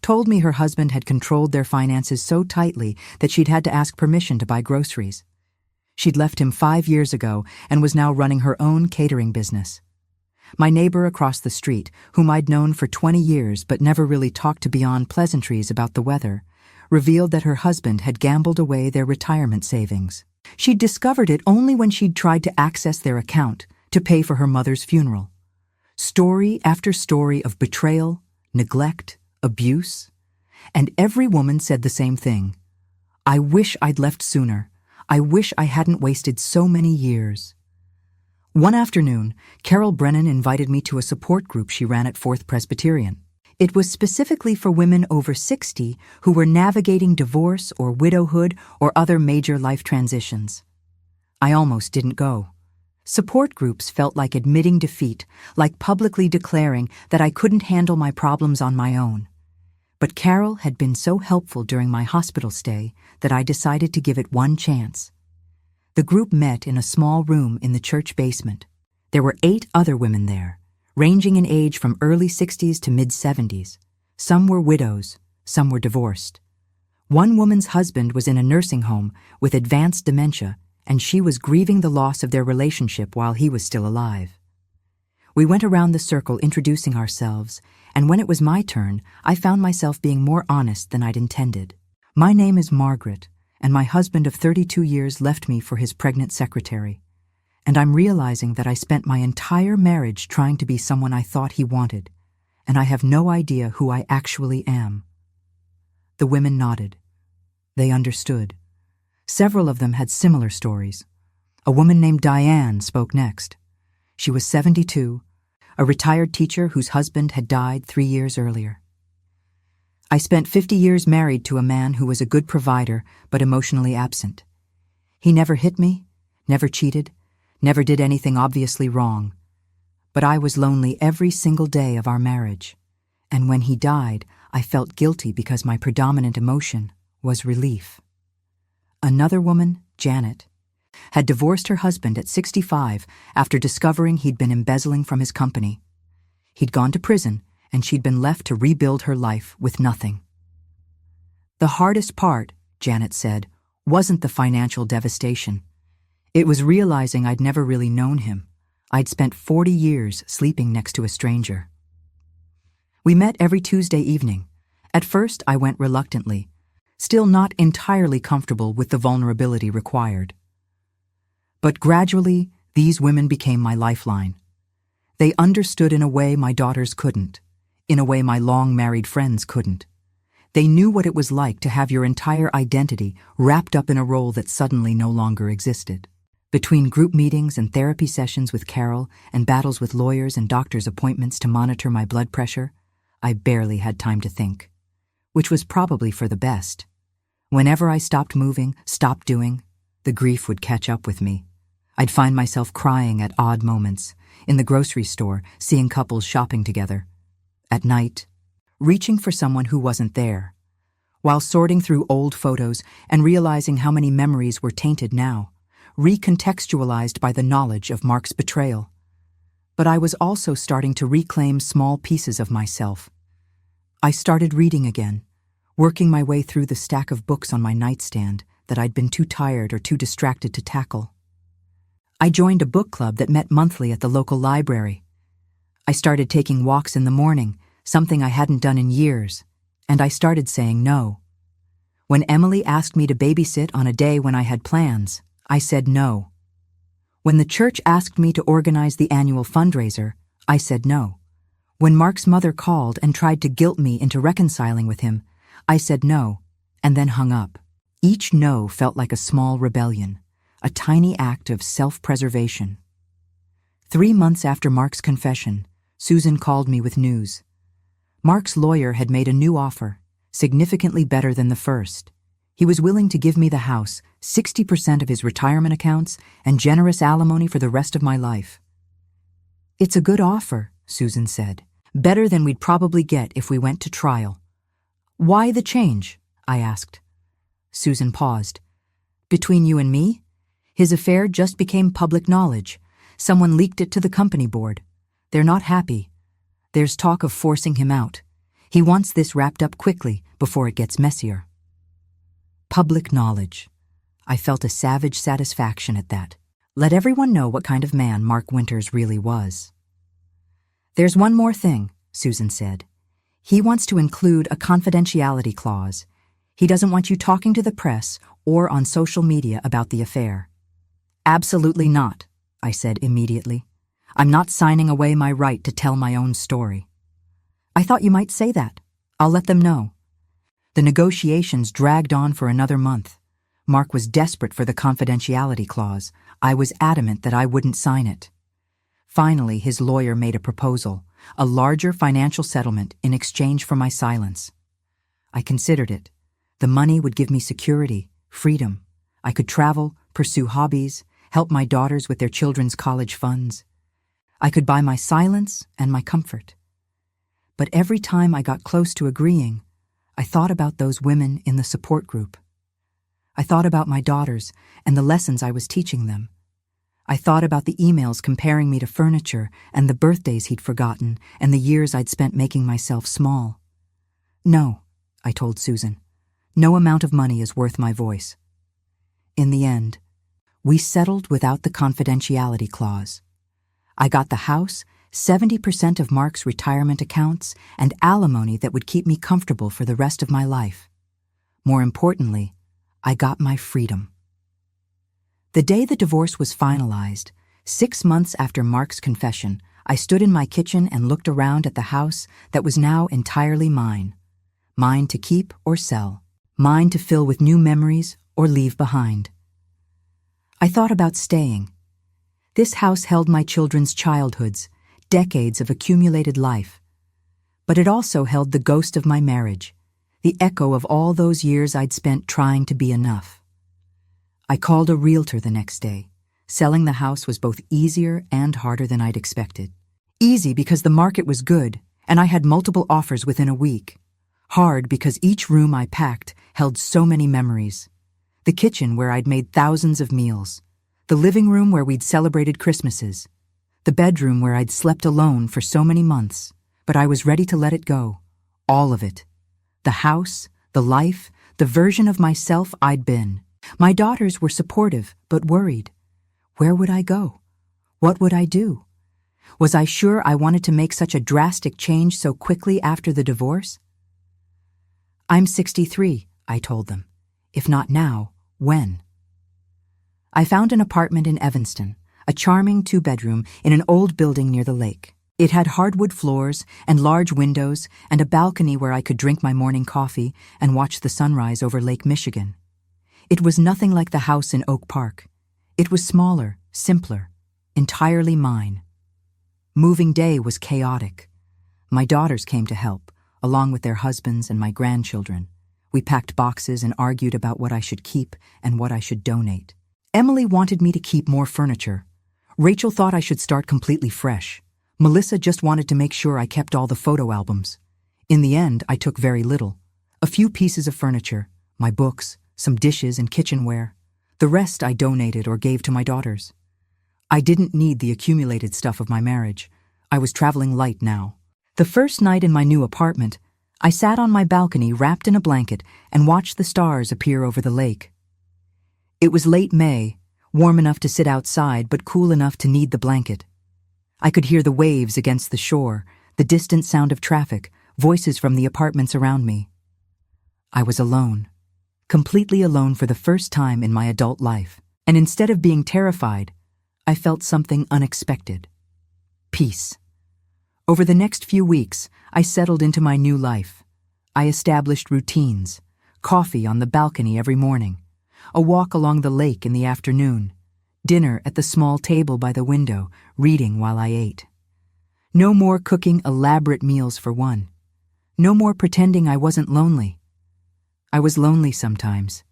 told me her husband had controlled their finances so tightly that she'd had to ask permission to buy groceries. She'd left him 5 years ago and was now running her own catering business. My neighbor across the street, whom I'd known for 20 years but never really talked to beyond pleasantries about the weather, revealed that her husband had gambled away their retirement savings. She'd discovered it only when she'd tried to access their account to pay for her mother's funeral. Story after story of betrayal, neglect, abuse. And every woman said the same thing. I wish I'd left sooner. I wish I hadn't wasted so many years. One afternoon, Carol Brennan invited me to a support group she ran at Fourth Presbyterian. It was specifically for women over 60 who were navigating divorce or widowhood or other major life transitions. I almost didn't go. Support groups felt like admitting defeat, like publicly declaring that I couldn't handle my problems on my own. But Carol had been so helpful during my hospital stay that I decided to give it one chance. The group met in a small room in the church basement. There were 8 other women there, ranging in age from early 60s to mid-70s. Some were widows, some were divorced. One woman's husband was in a nursing home with advanced dementia, and she was grieving the loss of their relationship while he was still alive. We went around the circle introducing ourselves, and when it was my turn, I found myself being more honest than I'd intended. My name is Margaret, and my husband of 32 years left me for his pregnant secretary. And I'm realizing that I spent my entire marriage trying to be someone I thought he wanted, and I have no idea who I actually am. The women nodded. They understood. Several of them had similar stories. A woman named Diane spoke next. She was 72, a retired teacher whose husband had died 3 years earlier. I spent 50 years married to a man who was a good provider but emotionally absent. He never hit me, never cheated, never did anything obviously wrong. But I was lonely every single day of our marriage. And when he died, I felt guilty because my predominant emotion was relief. Another woman, Janet, had divorced her husband at 65 after discovering he'd been embezzling from his company. He'd gone to prison, and she'd been left to rebuild her life with nothing. The hardest part, Janet said, wasn't the financial devastation. It was realizing I'd never really known him. I'd spent 40 years sleeping next to a stranger. We met every Tuesday evening. At first, I went reluctantly, still not entirely comfortable with the vulnerability required. But gradually, these women became my lifeline. They understood in a way my daughters couldn't, in a way my long-married friends couldn't. They knew what it was like to have your entire identity wrapped up in a role that suddenly no longer existed. Between group meetings and therapy sessions with Carol and battles with lawyers and doctors' appointments to monitor my blood pressure, I barely had time to think. Which was probably for the best. Whenever I stopped moving, stopped doing, the grief would catch up with me. I'd find myself crying at odd moments, in the grocery store, seeing couples shopping together. At night, reaching for someone who wasn't there, while sorting through old photos and realizing how many memories were tainted now, recontextualized by the knowledge of Mark's betrayal. But I was also starting to reclaim small pieces of myself. I started reading again, working my way through the stack of books on my nightstand that I'd been too tired or too distracted to tackle. I joined a book club that met monthly at the local library. I started taking walks in the morning, something I hadn't done in years, and I started saying no. When Emily asked me to babysit on a day when I had plans, I said no. When the church asked me to organize the annual fundraiser, I said no. When Mark's mother called and tried to guilt me into reconciling with him, I said no, and then hung up. Each no felt like a small rebellion, a tiny act of self-preservation. 3 months after Mark's confession, Susan called me with news. Mark's lawyer had made a new offer, significantly better than the first. He was willing to give me the house, 60% of his retirement accounts, and generous alimony for the rest of my life. "It's a good offer," Susan said. "Better than we'd probably get if we went to trial." "Why the change?" I asked. Susan paused. "Between you and me? His affair just became public knowledge. Someone leaked it to the company board. They're not happy. There's talk of forcing him out. He wants this wrapped up quickly before it gets messier." Public knowledge. I felt a savage satisfaction at that. Let everyone know what kind of man Mark Winters really was. "There's one more thing," Susan said. "He wants to include a confidentiality clause. He doesn't want you talking to the press or on social media about the affair." "Absolutely not," I said immediately. "I'm not signing away my right to tell my own story." "I thought you might say that. I'll let them know." The negotiations dragged on for another month. Mark was desperate for the confidentiality clause. I was adamant that I wouldn't sign it. Finally, his lawyer made a proposal, a larger financial settlement in exchange for my silence. I considered it. The money would give me security, freedom. I could travel, pursue hobbies, help my daughters with their children's college funds. I could buy my silence and my comfort. But every time I got close to agreeing, I thought about those women in the support group. I thought about my daughters and the lessons I was teaching them. I thought about the emails comparing me to furniture and the birthdays he'd forgotten and the years I'd spent making myself small. "No," I told Susan. "No amount of money is worth my voice." In the end, we settled without the confidentiality clause. I got the house, 70% of Mark's retirement accounts, and alimony that would keep me comfortable for the rest of my life. More importantly, I got my freedom. The day the divorce was finalized, 6 months after Mark's confession, I stood in my kitchen and looked around at the house that was now entirely mine. Mine to keep or sell. Mine to fill with new memories or leave behind. I thought about staying. This house held my children's childhoods, decades of accumulated life. But it also held the ghost of my marriage, the echo of all those years I'd spent trying to be enough. I called a realtor the next day. Selling the house was both easier and harder than I'd expected. Easy because the market was good, and I had multiple offers within a week. Hard because each room I packed held so many memories. The kitchen where I'd made thousands of meals. The living room where we'd celebrated Christmases. The bedroom where I'd slept alone for so many months, but I was ready to let it go. All of it. The house, the life, the version of myself I'd been. My daughters were supportive, but worried. Where would I go? What would I do? Was I sure I wanted to make such a drastic change so quickly after the divorce? I'm 63, I told them. If not now, when? I found an apartment in Evanston, a charming 2-bedroom in an old building near the lake. It had hardwood floors and large windows and a balcony where I could drink my morning coffee and watch the sunrise over Lake Michigan. It was nothing like the house in Oak Park. It was smaller, simpler, entirely mine. Moving day was chaotic. My daughters came to help, along with their husbands and my grandchildren. We packed boxes and argued about what I should keep and what I should donate. Emily wanted me to keep more furniture. Rachel thought I should start completely fresh. Melissa just wanted to make sure I kept all the photo albums. In the end, I took very little. A few pieces of furniture, my books, some dishes and kitchenware. The rest I donated or gave to my daughters. I didn't need the accumulated stuff of my marriage. I was traveling light now. The first night in my new apartment, I sat on my balcony wrapped in a blanket and watched the stars appear over the lake. It was late May, warm enough to sit outside but cool enough to need the blanket. I could hear the waves against the shore, the distant sound of traffic, voices from the apartments around me. I was alone, completely alone for the first time in my adult life, and instead of being terrified, I felt something unexpected. Peace. Over the next few weeks, I settled into my new life. I established routines, coffee on the balcony every morning, a walk along the lake in the afternoon, dinner at the small table by the window, reading while I ate. No more cooking elaborate meals for one. No more pretending I wasn't lonely. I was lonely sometimes.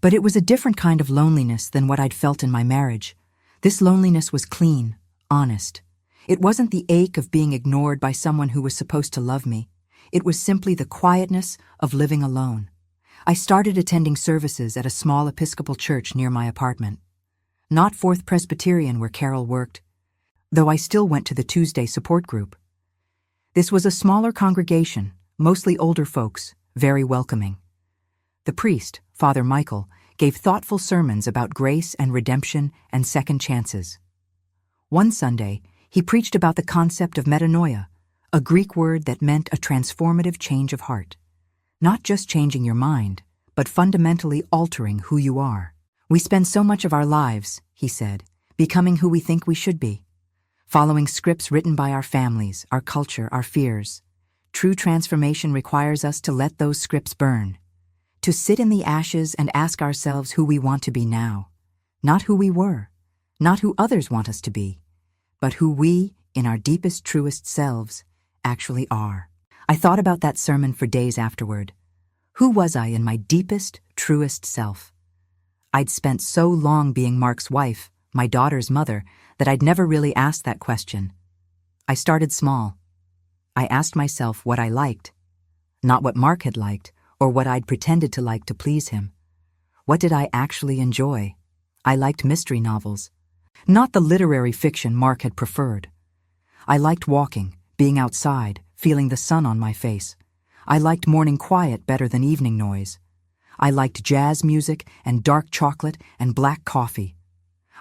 But it was a different kind of loneliness than what I'd felt in my marriage. This loneliness was clean, honest. It wasn't the ache of being ignored by someone who was supposed to love me. It was simply the quietness of living alone. I started attending services at a small Episcopal church near my apartment. Not Fourth Presbyterian where Carol worked, though I still went to the Tuesday support group. This was a smaller congregation, mostly older folks, very welcoming. The priest, Father Michael, gave thoughtful sermons about grace and redemption and second chances. One Sunday, he preached about the concept of metanoia, a Greek word that meant a transformative change of heart. Not just changing your mind, but fundamentally altering who you are. We spend so much of our lives, he said, becoming who we think we should be, following scripts written by our families, our culture, our fears. True transformation requires us to let those scripts burn, to sit in the ashes and ask ourselves who we want to be now, not who we were, not who others want us to be, but who we, in our deepest, truest selves, actually are. I thought about that sermon for days afterward. Who was I in my deepest, truest self? I'd spent so long being Mark's wife, my daughter's mother, that I'd never really asked that question. I started small. I asked myself what I liked, not what Mark had liked or what I'd pretended to like to please him. What did I actually enjoy? I liked mystery novels, not the literary fiction Mark had preferred. I liked walking, being outside, feeling the sun on my face. I liked morning quiet better than evening noise. I liked jazz music and dark chocolate and black coffee.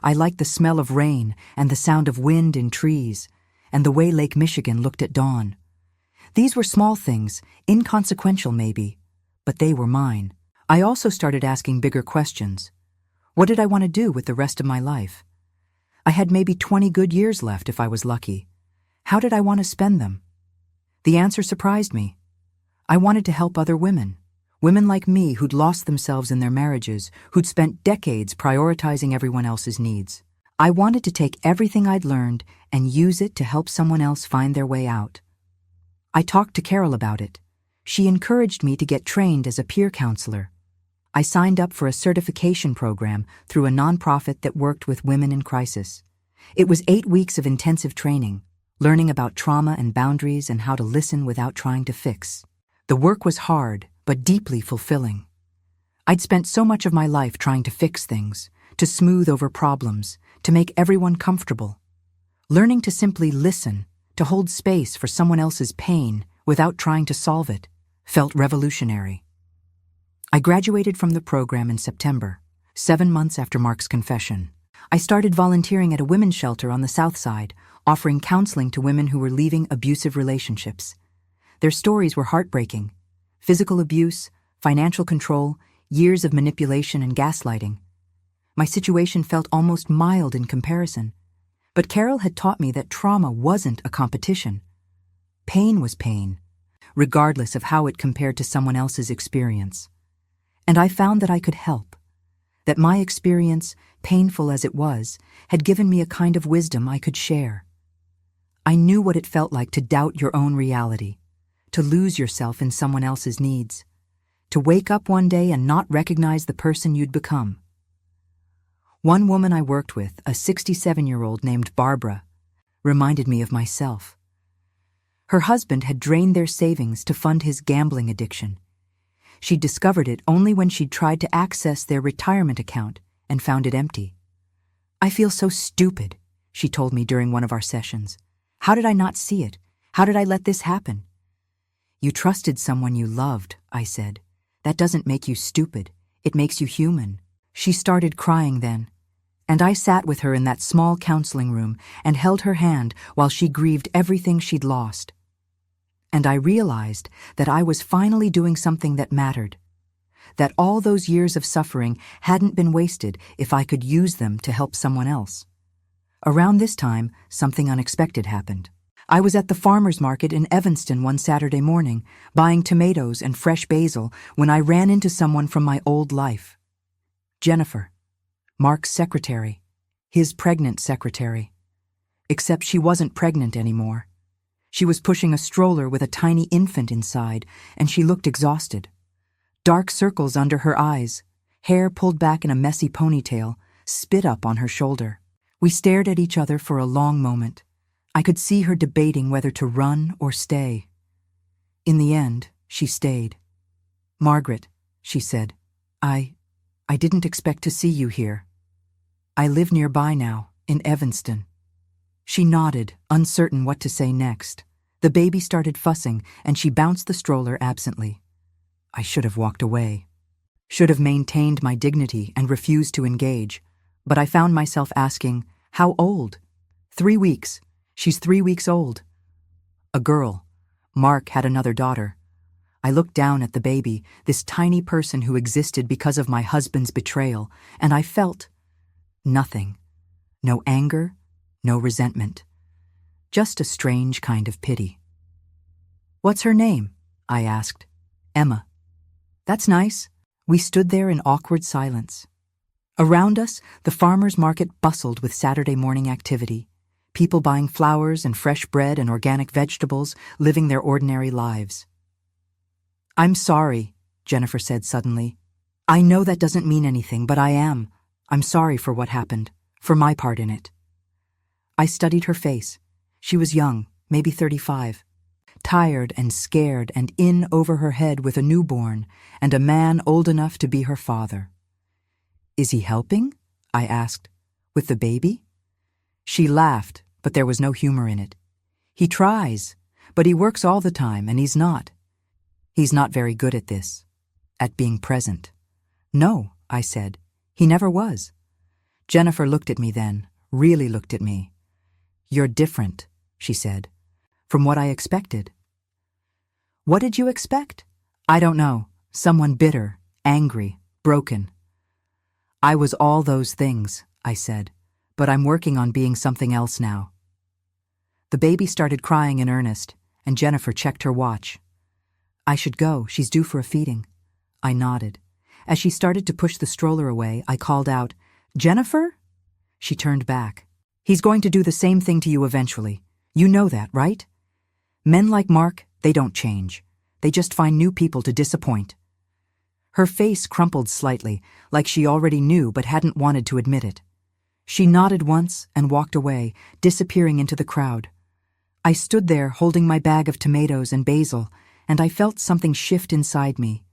I liked the smell of rain and the sound of wind in trees and the way Lake Michigan looked at dawn. These were small things, inconsequential maybe, but they were mine. I also started asking bigger questions. What did I want to do with the rest of my life? I had maybe 20 good years left if I was lucky. How did I want to spend them? The answer surprised me. I wanted to help other women. Women like me who'd lost themselves in their marriages, who'd spent decades prioritizing everyone else's needs. I wanted to take everything I'd learned and use it to help someone else find their way out. I talked to Carol about it. She encouraged me to get trained as a peer counselor. I signed up for a certification program through a nonprofit that worked with women in crisis. It was 8 weeks of intensive training, learning about trauma and boundaries and how to listen without trying to fix. The work was hard, but deeply fulfilling. I'd spent so much of my life trying to fix things, to smooth over problems, to make everyone comfortable. Learning to simply listen, to hold space for someone else's pain without trying to solve it, felt revolutionary. I graduated from the program in September, 7 months after Mark's confession. I started volunteering at a women's shelter on the South Side, offering counseling to women who were leaving abusive relationships. Their stories were heartbreaking: physical abuse, financial control, years of manipulation and gaslighting. My situation felt almost mild in comparison, but Carol had taught me that trauma wasn't a competition. Pain was pain, regardless of how it compared to someone else's experience. And I found that I could help, that my experience, painful as it was, had given me a kind of wisdom I could share. I knew what it felt like to doubt your own reality, to lose yourself in someone else's needs, to wake up one day and not recognize the person you'd become. One woman I worked with, a 67-year-old named Barbara, reminded me of myself. Her husband had drained their savings to fund his gambling addiction. She'd discovered it only when she'd tried to access their retirement account and found it empty. "I feel so stupid," she told me during one of our sessions. "How did I not see it? How did I let this happen?" "You trusted someone you loved," I said. "That doesn't make you stupid. It makes you human." She started crying then, and I sat with her in that small counseling room and held her hand while she grieved everything she'd lost. And I realized that I was finally doing something that mattered, that all those years of suffering hadn't been wasted if I could use them to help someone else. Around this time, something unexpected happened. I was at the farmer's market in Evanston one Saturday morning, buying tomatoes and fresh basil, when I ran into someone from my old life. Jennifer, Mark's secretary, his pregnant secretary. Except she wasn't pregnant anymore. She was pushing a stroller with a tiny infant inside, and she looked exhausted. Dark circles under her eyes, hair pulled back in a messy ponytail, spit up on her shoulder. We stared at each other for a long moment. I could see her debating whether to run or stay. In the end, she stayed. "Margaret," she said, I didn't expect to see you here. I live nearby now, in Evanston." She nodded, uncertain what to say next. The baby started fussing, and she bounced the stroller absently. I should have walked away. Should have maintained my dignity and refused to engage. But I found myself asking, "How old?" 3 weeks. She's 3 weeks old. A girl. Mark had another daughter. I looked down at the baby, this tiny person who existed because of my husband's betrayal, and I felt nothing. No anger, no resentment. Just a strange kind of pity. "What's her name?" I asked. "Emma." "That's nice." We stood there in awkward silence. Around us, the farmer's market bustled with Saturday morning activity. People buying flowers and fresh bread and organic vegetables, living their ordinary lives. "I'm sorry," Jennifer said suddenly. "I know that doesn't mean anything, but I am. I'm sorry for what happened, for my part in it." I studied her face. She was young, maybe 35. Tired and scared and in over her head with a newborn and a man old enough to be her father. "Is he helping?" I asked. "With the baby?" She laughed, but there was no humor in it. "He tries, but he works all the time, and he's not. He's not very good at this, at being present." "No," I said. "He never was." Jennifer looked at me then, really looked at me. "You're different," she said, "from what I expected." "What did you expect?" "I don't know. Someone bitter, angry, broken." "I was all those things," I said, "but I'm working on being something else now." The baby started crying in earnest, and Jennifer checked her watch. "I should go. She's due for a feeding." I nodded. As she started to push the stroller away, I called out, "Jennifer?" She turned back. "He's going to do the same thing to you eventually. You know that, right? Men like Mark, they don't change. They just find new people to disappoint." Her face crumpled slightly, like she already knew but hadn't wanted to admit it. She nodded once and walked away, disappearing into the crowd. I stood there holding my bag of tomatoes and basil, and I felt something shift inside me.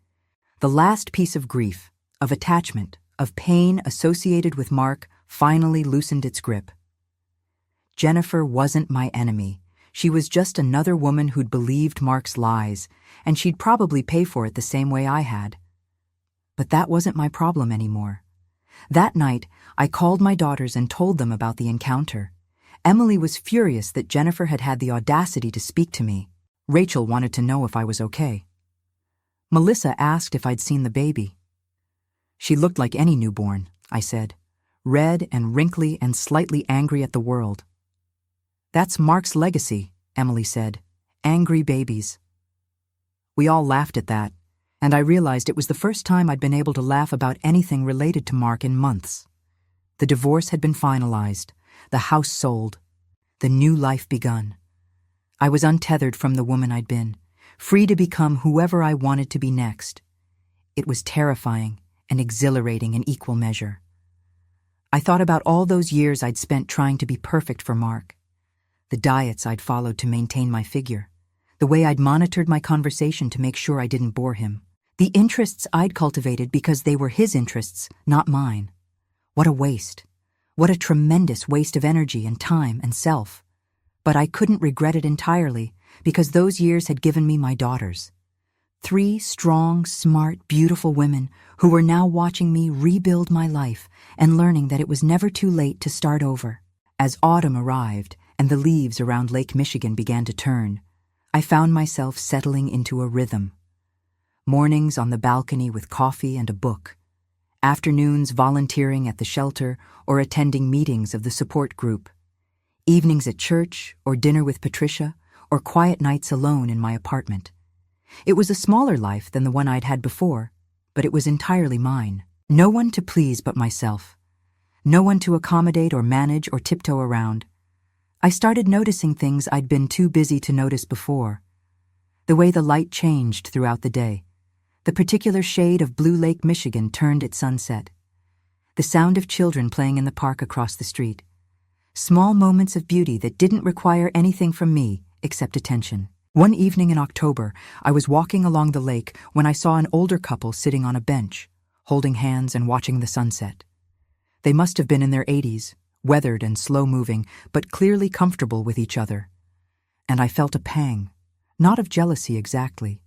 The last piece of grief, of attachment, of pain associated with Mark finally loosened its grip. Jennifer wasn't my enemy. She was just another woman who'd believed Mark's lies, and she'd probably pay for it the same way I had. But that wasn't my problem anymore. That night, I called my daughters and told them about the encounter. Emily was furious that Jennifer had had the audacity to speak to me. Rachel wanted to know if I was okay. Melissa asked if I'd seen the baby. She looked like any newborn, I said, red and wrinkly and slightly angry at the world. That's Mark's legacy, Emily said. Angry babies. We all laughed at that, and I realized it was the first time I'd been able to laugh about anything related to Mark in months. The divorce had been finalized, the house sold, the new life begun. I was untethered from the woman I'd been, free to become whoever I wanted to be next. It was terrifying and exhilarating in equal measure. I thought about all those years I'd spent trying to be perfect for Mark, the diets I'd followed to maintain my figure, the way I'd monitored my conversation to make sure I didn't bore him, the interests I'd cultivated because they were his interests, not mine. What a waste. What a tremendous waste of energy and time and self. But I couldn't regret it entirely because those years had given me my daughters. 3 strong, smart, beautiful women who were now watching me rebuild my life and learning that it was never too late to start over. As autumn arrived and the leaves around Lake Michigan began to turn, I found myself settling into a rhythm. Mornings on the balcony with coffee and a book. Afternoons volunteering at the shelter or attending meetings of the support group. Evenings at church or dinner with Patricia or quiet nights alone in my apartment. It was a smaller life than the one I'd had before, but it was entirely mine. No one to please but myself. No one to accommodate or manage or tiptoe around. I started noticing things I'd been too busy to notice before. The way the light changed throughout the day. The particular shade of blue Lake Michigan turned at sunset. The sound of children playing in the park across the street. Small moments of beauty that didn't require anything from me except attention. One evening in October, I was walking along the lake when I saw an older couple sitting on a bench, holding hands and watching the sunset. They must have been in their 80s, weathered and slow-moving, but clearly comfortable with each other. And I felt a pang, not of jealousy exactly,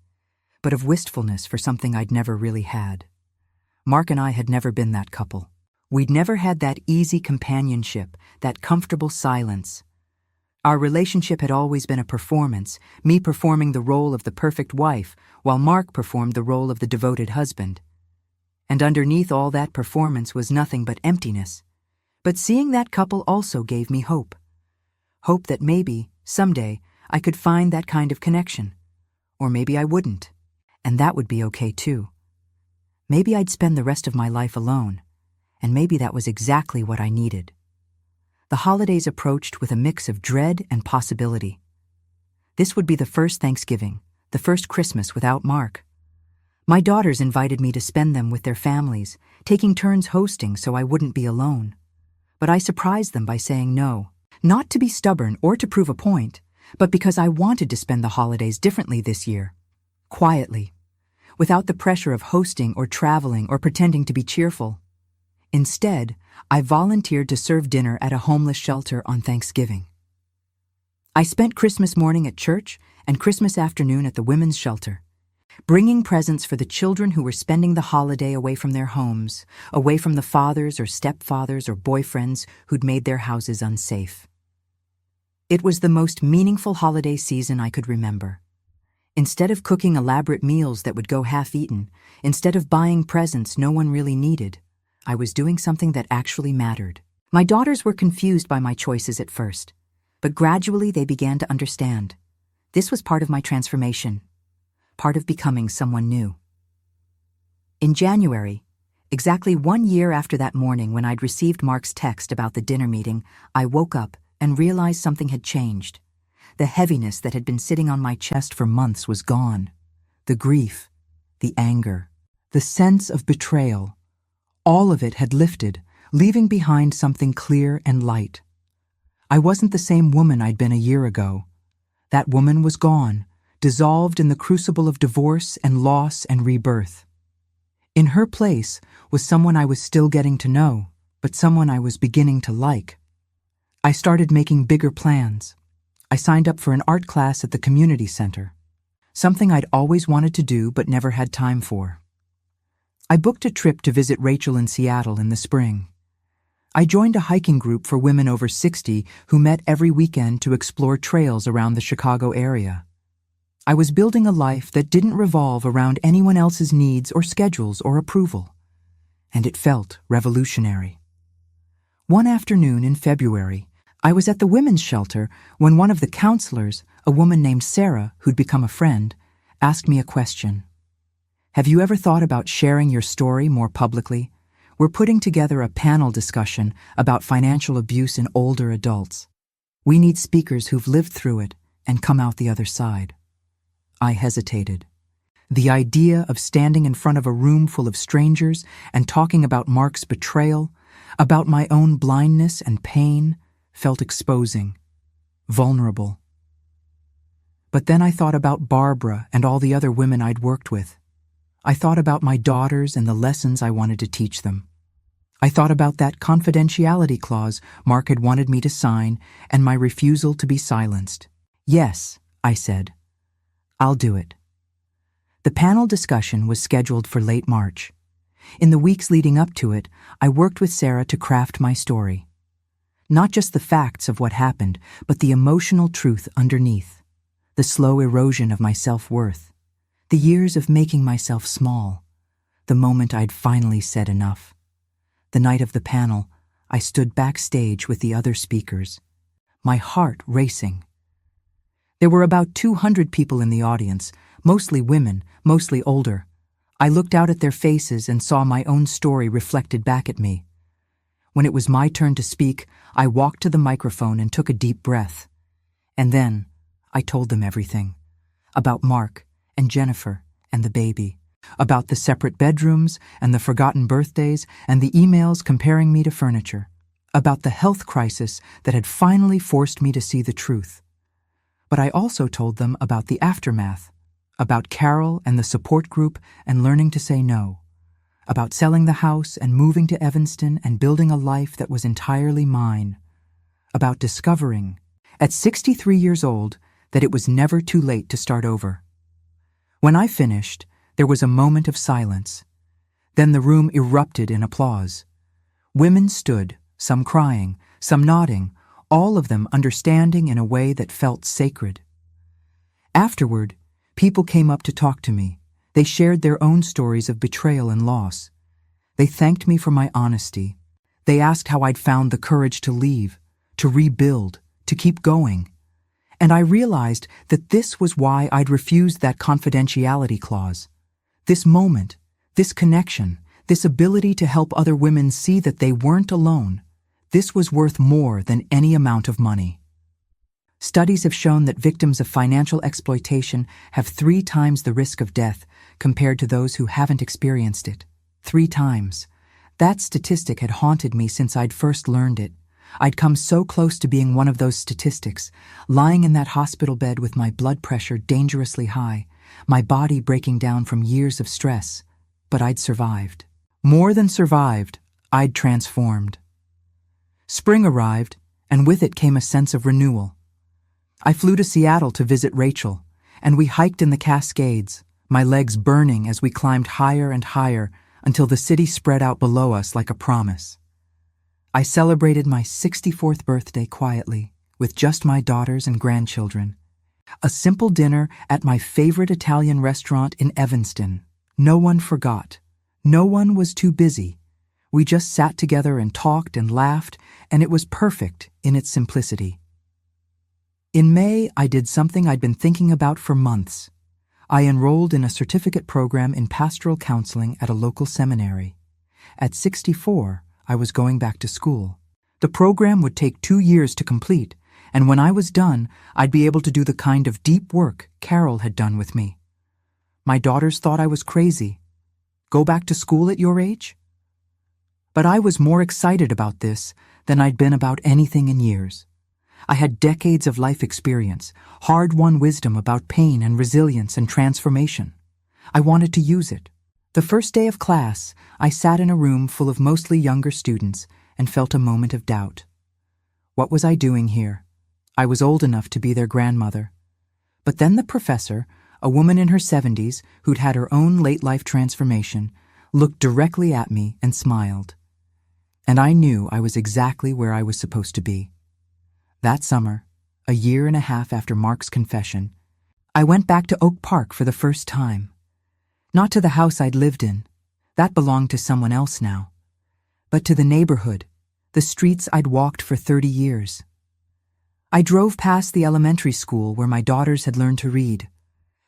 but of wistfulness for something I'd never really had. Mark and I had never been that couple. We'd never had that easy companionship, that comfortable silence. Our relationship had always been a performance, me performing the role of the perfect wife, while Mark performed the role of the devoted husband. And underneath all that performance was nothing but emptiness. But seeing that couple also gave me hope. Hope that maybe, someday, I could find that kind of connection. Or maybe I wouldn't. And that would be okay too. Maybe I'd spend the rest of my life alone, and maybe that was exactly what I needed. The holidays approached with a mix of dread and possibility. This would be the first Thanksgiving, the first Christmas without Mark. My daughters invited me to spend them with their families, taking turns hosting so I wouldn't be alone. But I surprised them by saying no, not to be stubborn or to prove a point, but because I wanted to spend the holidays differently this year. Quietly, without the pressure of hosting or traveling or pretending to be cheerful. Instead, I volunteered to serve dinner at a homeless shelter on Thanksgiving. I spent Christmas morning at church and Christmas afternoon at the women's shelter, bringing presents for the children who were spending the holiday away from their homes, away from the fathers or stepfathers or boyfriends who'd made their houses unsafe. It was the most meaningful holiday season I could remember. Instead of cooking elaborate meals that would go half-eaten, instead of buying presents no one really needed, I was doing something that actually mattered. My daughters were confused by my choices at first, but gradually they began to understand. This was part of my transformation, part of becoming someone new. In January, exactly 1 year after that morning when I'd received Mark's text about the dinner meeting, I woke up and realized something had changed. The heaviness that had been sitting on my chest for months was gone. The grief, the anger, the sense of betrayal, all of it had lifted, leaving behind something clear and light. I wasn't the same woman I'd been a year ago. That woman was gone, dissolved in the crucible of divorce and loss and rebirth. In her place was someone I was still getting to know, but someone I was beginning to like. I started making bigger plans. I signed up for an art class at the community center, something I'd always wanted to do but never had time for. I booked a trip to visit Rachel in Seattle in the spring. I joined a hiking group for women over 60 who met every weekend to explore trails around the Chicago area. I was building a life that didn't revolve around anyone else's needs or schedules or approval, and it felt revolutionary. One afternoon in February, I was at the women's shelter when one of the counselors, a woman named Sarah who'd become a friend, asked me a question. Have you ever thought about sharing your story more publicly? We're putting together a panel discussion about financial abuse in older adults. We need speakers who've lived through it and come out the other side. I hesitated. The idea of standing in front of a room full of strangers and talking about Mark's betrayal, about my own blindness and pain, felt exposing, vulnerable. But then I thought about Barbara and all the other women I'd worked with. I thought about my daughters and the lessons I wanted to teach them. I thought about that confidentiality clause Mark had wanted me to sign and my refusal to be silenced. Yes, I said. I'll do it. The panel discussion was scheduled for late March. In the weeks leading up to it, I worked with Sarah to craft my story. Not just the facts of what happened, but the emotional truth underneath. The slow erosion of my self-worth. The years of making myself small. The moment I'd finally said enough. The night of the panel, I stood backstage with the other speakers, my heart racing. There were about 200 people in the audience, mostly women, mostly older. I looked out at their faces and saw my own story reflected back at me. When it was my turn to speak, I walked to the microphone and took a deep breath. And then, I told them everything. About Mark and Jennifer and the baby. About the separate bedrooms and the forgotten birthdays and the emails comparing me to furniture. About the health crisis that had finally forced me to see the truth. But I also told them about the aftermath, about Carol and the support group and learning to say no, about selling the house and moving to Evanston and building a life that was entirely mine, about discovering, at 63 years old, that it was never too late to start over. When I finished, there was a moment of silence. Then the room erupted in applause. Women stood, some crying, some nodding, all of them understanding in a way that felt sacred. Afterward, people came up to talk to me. They shared their own stories of betrayal and loss. They thanked me for my honesty. They asked how I'd found the courage to leave, to rebuild, to keep going. And I realized that this was why I'd refused that confidentiality clause. This moment, this connection, this ability to help other women see that they weren't alone, this was worth more than any amount of money. Studies have shown that victims of financial exploitation have 3 times the risk of death compared to those who haven't experienced it. 3 times. That statistic had haunted me since I'd first learned it. I'd come so close to being one of those statistics, lying in that hospital bed with my blood pressure dangerously high, my body breaking down from years of stress. But I'd survived. More than survived, I'd transformed. Spring arrived, and with it came a sense of renewal. I flew to Seattle to visit Rachel, and we hiked in the Cascades, my legs burning as we climbed higher and higher until the city spread out below us like a promise. I celebrated my 64th birthday quietly, with just my daughters and grandchildren. A simple dinner at my favorite Italian restaurant in Evanston. No one forgot. No one was too busy. We just sat together and talked and laughed, and it was perfect in its simplicity. In May, I did something I'd been thinking about for months. I enrolled in a certificate program in pastoral counseling at a local seminary. At 64, I was going back to school. The program would take 2 years to complete, and when I was done, I'd be able to do the kind of deep work Carol had done with me. My daughters thought I was crazy. Go back to school at your age? But I was more excited about this than I'd been about anything in years. I had decades of life experience, hard-won wisdom about pain and resilience and transformation. I wanted to use it. The first day of class, I sat in a room full of mostly younger students and felt a moment of doubt. What was I doing here? I was old enough to be their grandmother. But then the professor, a woman in her 70s who'd had her own late-life transformation, looked directly at me and smiled. And I knew I was exactly where I was supposed to be. That summer, a year and a half after Mark's confession, I went back to Oak Park for the first time. Not to the house I'd lived in. That belonged to someone else now. But to the neighborhood, the streets I'd walked for 30 years. I drove past the elementary school where my daughters had learned to read,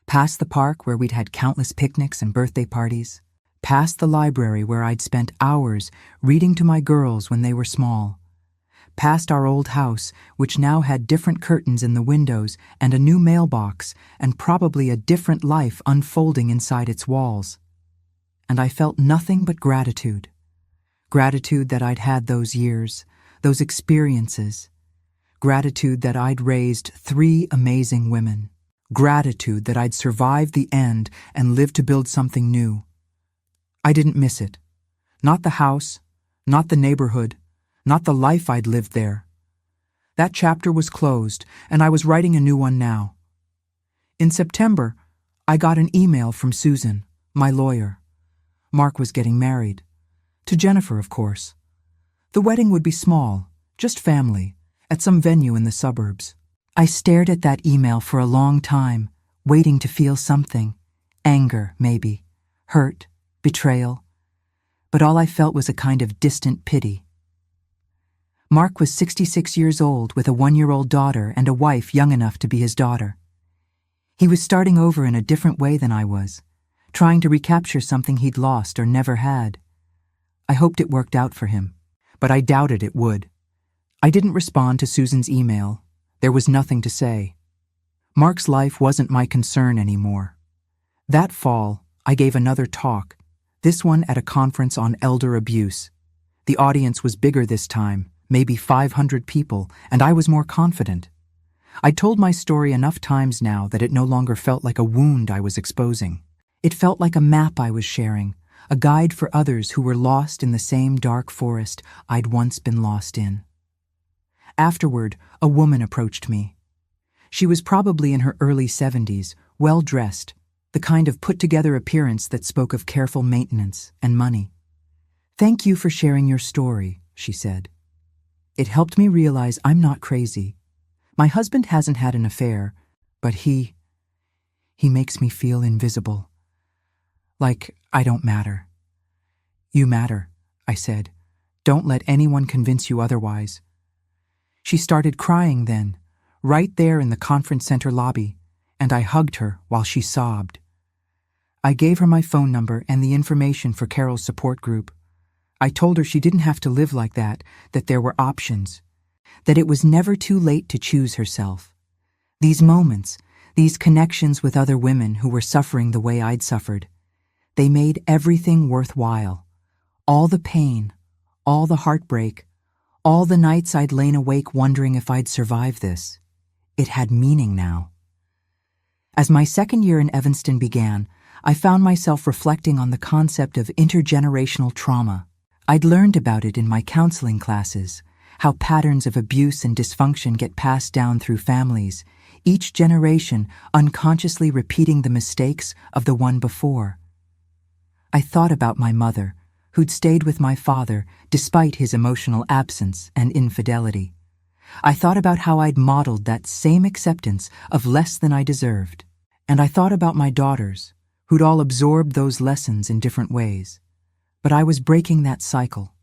past the park where we'd had countless picnics and birthday parties, past the library where I'd spent hours reading to my girls when they were small, past our old house, which now had different curtains in the windows and a new mailbox and probably a different life unfolding inside its walls. And I felt nothing but gratitude. Gratitude that I'd had those years, those experiences. Gratitude that I'd raised 3 amazing women. Gratitude that I'd survived the end and lived to build something new. I didn't miss it. Not the house, not the neighborhood, not the life I'd lived there. That chapter was closed, and I was writing a new one now. In September, I got an email from Susan, my lawyer. Mark was getting married. To Jennifer, of course. The wedding would be small, just family, at some venue in the suburbs. I stared at that email for a long time, waiting to feel something. Anger, maybe. Hurt. Betrayal. But all I felt was a kind of distant pity. Mark was 66 years old with a 1-year-old daughter and a wife young enough to be his daughter. He was starting over in a different way than I was, trying to recapture something he'd lost or never had. I hoped it worked out for him, but I doubted it would. I didn't respond to Susan's email. There was nothing to say. Mark's life wasn't my concern anymore. That fall, I gave another talk, this one at a conference on elder abuse. The audience was bigger this time, maybe 500 people, and I was more confident. I'd told my story enough times now that it no longer felt like a wound I was exposing. It felt like a map I was sharing, a guide for others who were lost in the same dark forest I'd once been lost in. Afterward, a woman approached me. She was probably in her early 70s, well-dressed, the kind of put-together appearance that spoke of careful maintenance and money. "Thank you for sharing your story," she said. "It helped me realize I'm not crazy. My husband hasn't had an affair, but he makes me feel invisible. Like I don't matter." "You matter," I said. "Don't let anyone convince you otherwise." She started crying then, right there in the conference center lobby, and I hugged her while she sobbed. I gave her my phone number and the information for Carol's support group. I told her she didn't have to live like that there were options, that it was never too late to choose herself. These moments, these connections with other women who were suffering the way I'd suffered, they made everything worthwhile. All the pain, all the heartbreak, all the nights I'd lain awake wondering if I'd survive this. It had meaning now. As my second year in Evanston began, I found myself reflecting on the concept of intergenerational trauma. I'd learned about it in my counseling classes, how patterns of abuse and dysfunction get passed down through families, each generation unconsciously repeating the mistakes of the one before. I thought about my mother, who'd stayed with my father despite his emotional absence and infidelity. I thought about how I'd modeled that same acceptance of less than I deserved. And I thought about my daughters, who'd all absorbed those lessons in different ways. But I was breaking that cycle.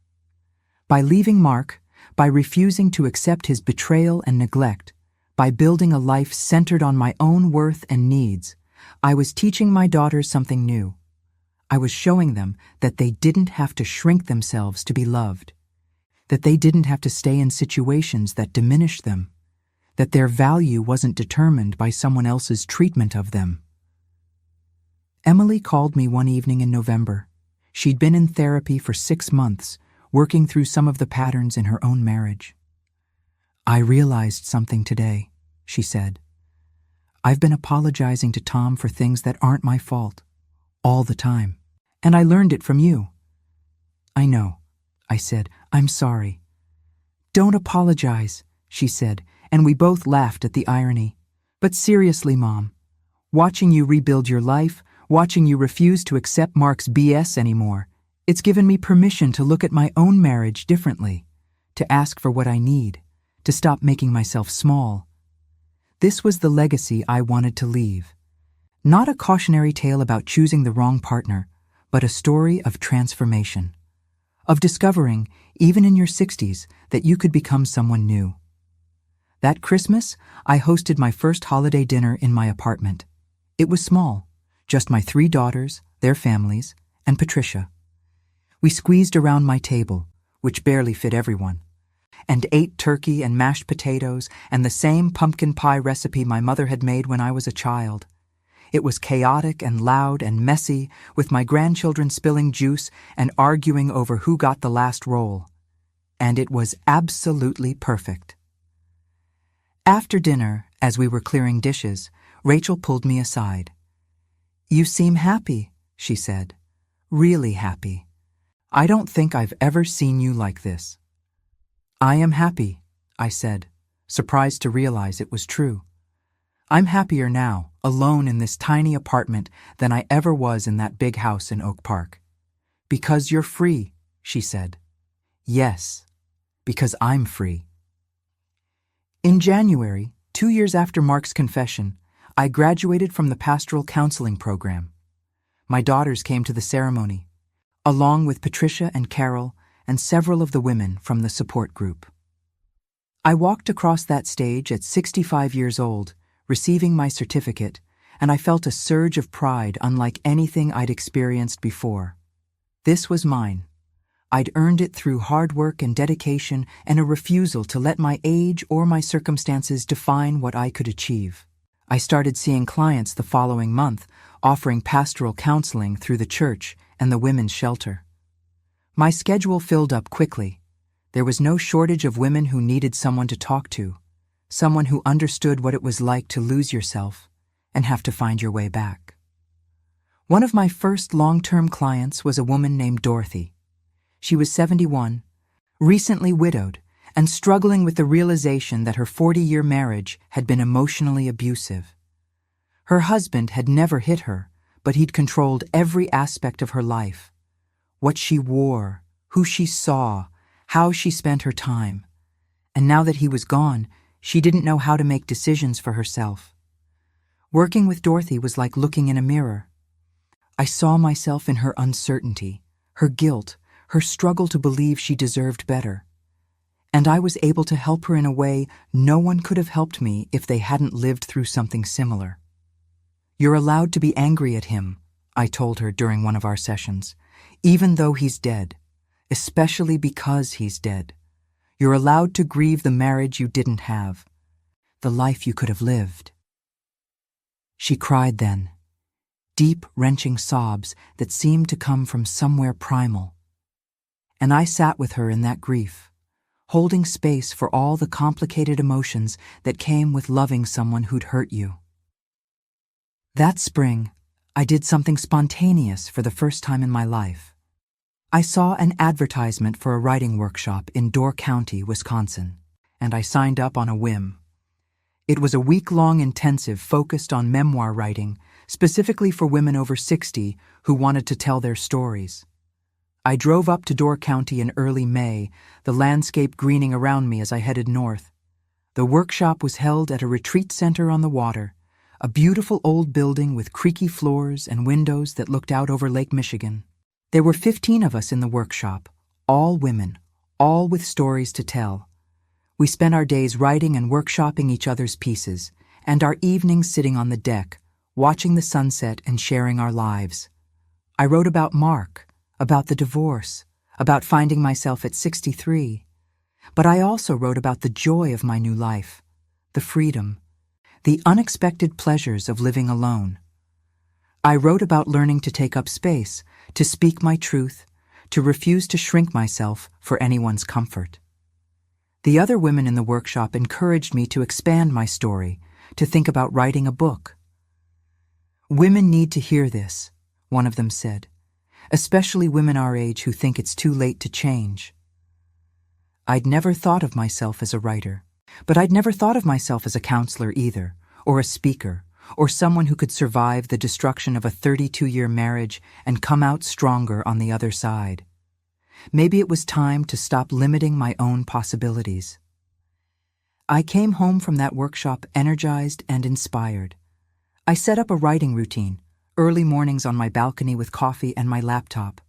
By leaving Mark, by refusing to accept his betrayal and neglect, by building a life centered on my own worth and needs, I was teaching my daughters something new. I was showing them that they didn't have to shrink themselves to be loved, that they didn't have to stay in situations that diminished them, that their value wasn't determined by someone else's treatment of them. Emily called me one evening in November. She'd been in therapy for 6 months, working through some of the patterns in her own marriage. "I realized something today," she said. "I've been apologizing to Tom for things that aren't my fault, all the time. And I learned it from you." "I know," I said. "I'm sorry." "Don't apologize. she said, and we both laughed at the irony. But seriously, Mom, watching you rebuild your life, watching you refuse to accept Mark's BS anymore, it's given me permission to look at my own marriage differently, to ask for what I need, to stop making myself small. This was the legacy I wanted to leave. Not a cautionary tale about choosing the wrong partner, but a story of transformation. Of discovering, even in your 60s, that you could become someone new. That Christmas, I hosted my first holiday dinner in my apartment. It was small, just my 3 daughters, their families, and Patricia. We squeezed around my table, which barely fit everyone, and ate turkey and mashed potatoes and the same pumpkin pie recipe my mother had made when I was a child. It was chaotic and loud and messy, with my grandchildren spilling juice and arguing over who got the last roll. And it was absolutely perfect. After dinner, as we were clearing dishes, Rachel pulled me aside. "You seem happy," she said. "Really happy. I don't think I've ever seen you like this." "I am happy," I said, surprised to realize it was true. "I'm happier now, alone in this tiny apartment, than I ever was in that big house in Oak Park." "Because you're free," she said. "Yes, because I'm free." In January, 2 years after Mark's confession, I graduated from the pastoral counseling program. My daughters came to the ceremony, along with Patricia and Carol and several of the women from the support group. I walked across that stage at 65 years old, receiving my certificate, and I felt a surge of pride unlike anything I'd experienced before. This was mine. I'd earned it through hard work and dedication and a refusal to let my age or my circumstances define what I could achieve. I started seeing clients the following month, offering pastoral counseling through the church and the women's shelter. My schedule filled up quickly. There was no shortage of women who needed someone to talk to, someone who understood what it was like to lose yourself and have to find your way back. One of my first long-term clients was a woman named Dorothy. She was 71, recently widowed, and struggling with the realization that her 40-year marriage had been emotionally abusive. Her husband had never hit her, but he'd controlled every aspect of her life. What she wore, who she saw, how she spent her time. And now that he was gone, she didn't know how to make decisions for herself. Working with Dorothy was like looking in a mirror. I saw myself in her uncertainty, her guilt, her struggle to believe she deserved better. And I was able to help her in a way no one could have helped me if they hadn't lived through something similar. "You're allowed to be angry at him," I told her during one of our sessions, "even though he's dead, especially because he's dead. You're allowed to grieve the marriage you didn't have, the life you could have lived." She cried then, deep, wrenching sobs that seemed to come from somewhere primal. And I sat with her in that grief, holding space for all the complicated emotions that came with loving someone who'd hurt you. That spring, I did something spontaneous for the first time in my life. I saw an advertisement for a writing workshop in Door County, Wisconsin, and I signed up on a whim. It was a week-long intensive focused on memoir writing, specifically for women over 60 who wanted to tell their stories. I drove up to Door County in early May, the landscape greening around me as I headed north. The workshop was held at a retreat center on the water, a beautiful old building with creaky floors and windows that looked out over Lake Michigan. There were 15 of us in the workshop, all women, all with stories to tell. We spent our days writing and workshopping each other's pieces, and our evenings sitting on the deck, watching the sunset and sharing our lives. I wrote about Mark, about the divorce, about finding myself at 63. But I also wrote about the joy of my new life, the freedom, the unexpected pleasures of living alone. I wrote about learning to take up space, to speak my truth, to refuse to shrink myself for anyone's comfort. The other women in the workshop encouraged me to expand my story, to think about writing a book. "Women need to hear this," one of them said, "especially women our age who think it's too late to change." I'd never thought of myself as a writer, But I'd never thought of myself as a counselor either, or a speaker, or someone who could survive the destruction of a 32-year marriage and come out stronger on the other side. Maybe it was time to stop limiting my own possibilities. I came home from that workshop energized and inspired. I set up a writing routine, early mornings on my balcony with coffee and my laptop.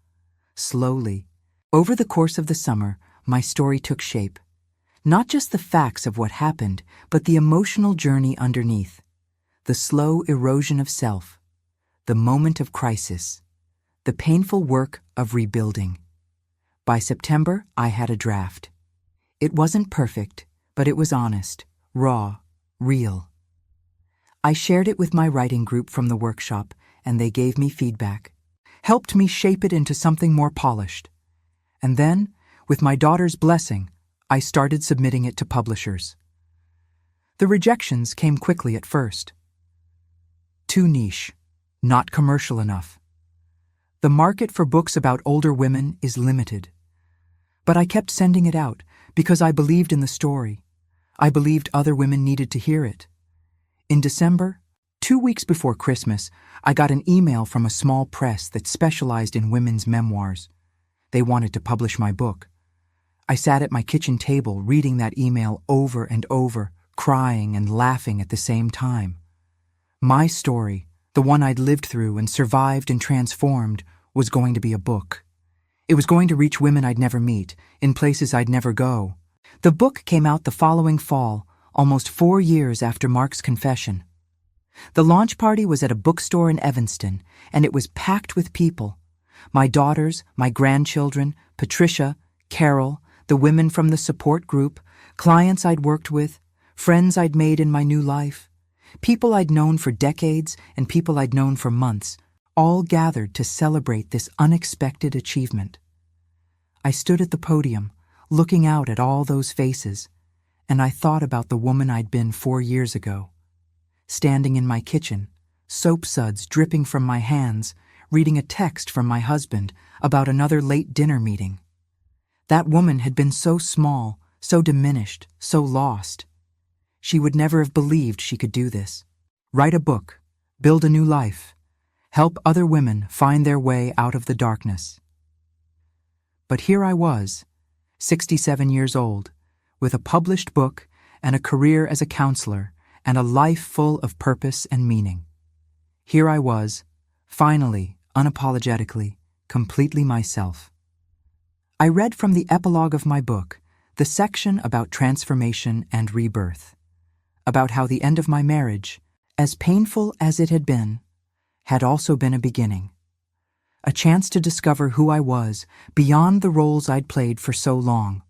Slowly, over the course of the summer, my story took shape. Not just the facts of what happened, but the emotional journey underneath. The slow erosion of self, the moment of crisis, the painful work of rebuilding. By September, I had a draft. It wasn't perfect, but it was honest, raw, real. I shared it with my writing group from the workshop, and they gave me feedback, helped me shape it into something more polished. And then, with my daughter's blessing, I started submitting it to publishers. The rejections came quickly at first. Too niche, not commercial enough. The market for books about older women is limited. But I kept sending it out because I believed in the story. I believed other women needed to hear it. In December, 2 weeks before Christmas, I got an email from a small press that specialized in women's memoirs. They wanted to publish my book. I sat at my kitchen table reading that email over and over, crying and laughing at the same time. My story, the one I'd lived through and survived and transformed, was going to be a book. It was going to reach women I'd never meet, in places I'd never go. The book came out the following fall, almost 4 years after Mark's confession. The launch party was at a bookstore in Evanston, and it was packed with people. My daughters, my grandchildren, Patricia, Carol, the women from the support group, clients I'd worked with, friends I'd made in my new life, people I'd known for decades and people I'd known for months, all gathered to celebrate this unexpected achievement. I stood at the podium, looking out at all those faces, and I thought about the woman I'd been 4 years ago. Standing in my kitchen, soap suds dripping from my hands, reading a text from my husband about another late dinner meeting. That woman had been so small, so diminished, so lost. She would never have believed she could do this. Write a book, build a new life, help other women find their way out of the darkness. But here I was, 67 years old, with a published book and a career as a counselor and a life full of purpose and meaning. Here I was, finally, unapologetically, completely myself. I read from the epilogue of my book, the section about transformation and rebirth, about how the end of my marriage, as painful as it had been, had also been a beginning. A chance to discover who I was beyond the roles I'd played for so long.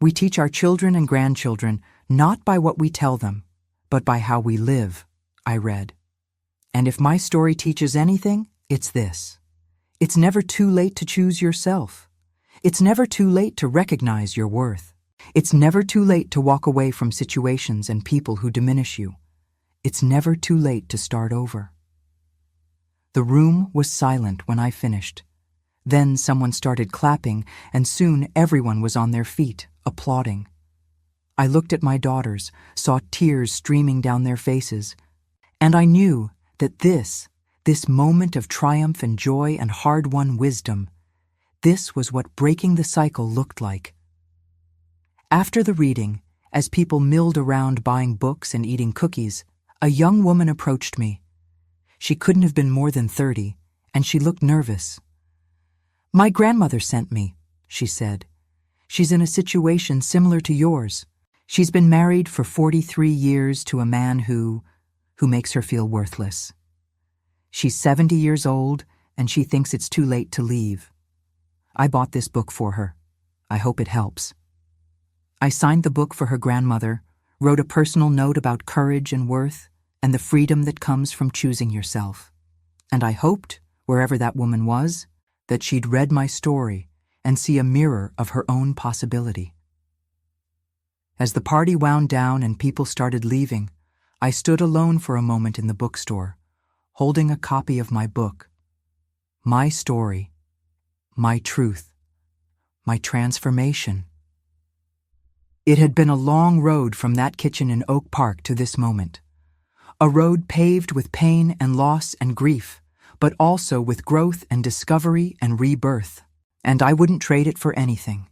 We teach our children and grandchildren not by what we tell them, but by how we live, I read. And if my story teaches anything, it's this. It's never too late to choose yourself. It's never too late to recognize your worth. It's never too late to walk away from situations and people who diminish you. It's never too late to start over. The room was silent when I finished. Then someone started clapping, and soon everyone was on their feet, applauding. I looked at my daughters, saw tears streaming down their faces, and I knew that this moment of triumph and joy and hard-won wisdom, this was what breaking the cycle looked like. After the reading, as people milled around buying books and eating cookies, a young woman approached me. She couldn't have been more than 30, and she looked nervous. "My grandmother sent me," she said. "She's in a situation similar to yours. She's been married for 43 years to a man who makes her feel worthless. She's 70 years old, and she thinks it's too late to leave. I bought this book for her. I hope it helps." I signed the book for her grandmother, wrote a personal note about courage and worth, and the freedom that comes from choosing yourself. And I hoped, wherever that woman was, that she'd read my story and see a mirror of her own possibility. As the party wound down and people started leaving, I stood alone for a moment in the bookstore, holding a copy of my book. My story, my truth, my transformation. It had been a long road from that kitchen in Oak Park to this moment. A road paved with pain and loss and grief, but also with growth and discovery and rebirth. And I wouldn't trade it for anything.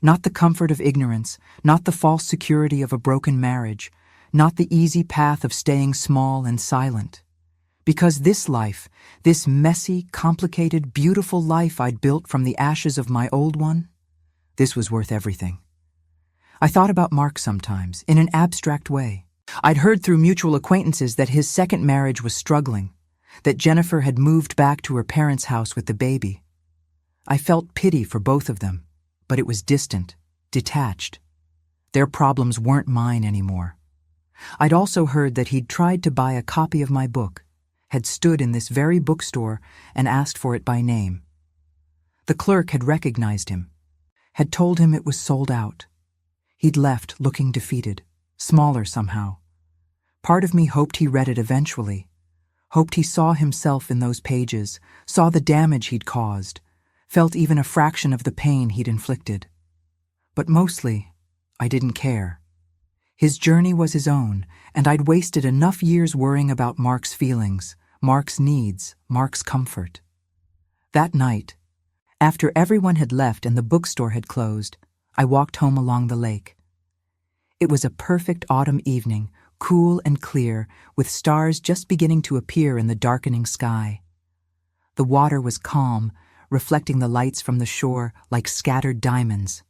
Not the comfort of ignorance, not the false security of a broken marriage, not the easy path of staying small and silent. Because this life, this messy, complicated, beautiful life I'd built from the ashes of my old one, this was worth everything. I thought about Mark sometimes, in an abstract way. I'd heard through mutual acquaintances that his second marriage was struggling, that Jennifer had moved back to her parents' house with the baby. I felt pity for both of them, but it was distant, detached. Their problems weren't mine anymore. I'd also heard that he'd tried to buy a copy of my book, had stood in this very bookstore and asked for it by name. The clerk had recognized him, had told him it was sold out. He'd left looking defeated, smaller somehow. Part of me hoped he read it eventually, hoped he saw himself in those pages, saw the damage he'd caused, felt even a fraction of the pain he'd inflicted. But mostly, I didn't care. His journey was his own, and I'd wasted enough years worrying about Mark's feelings, Mark's needs, Mark's comfort. That night, after everyone had left and the bookstore had closed, I walked home along the lake. It was a perfect autumn evening, cool and clear, with stars just beginning to appear in the darkening sky. The water was calm, reflecting the lights from the shore like scattered diamonds.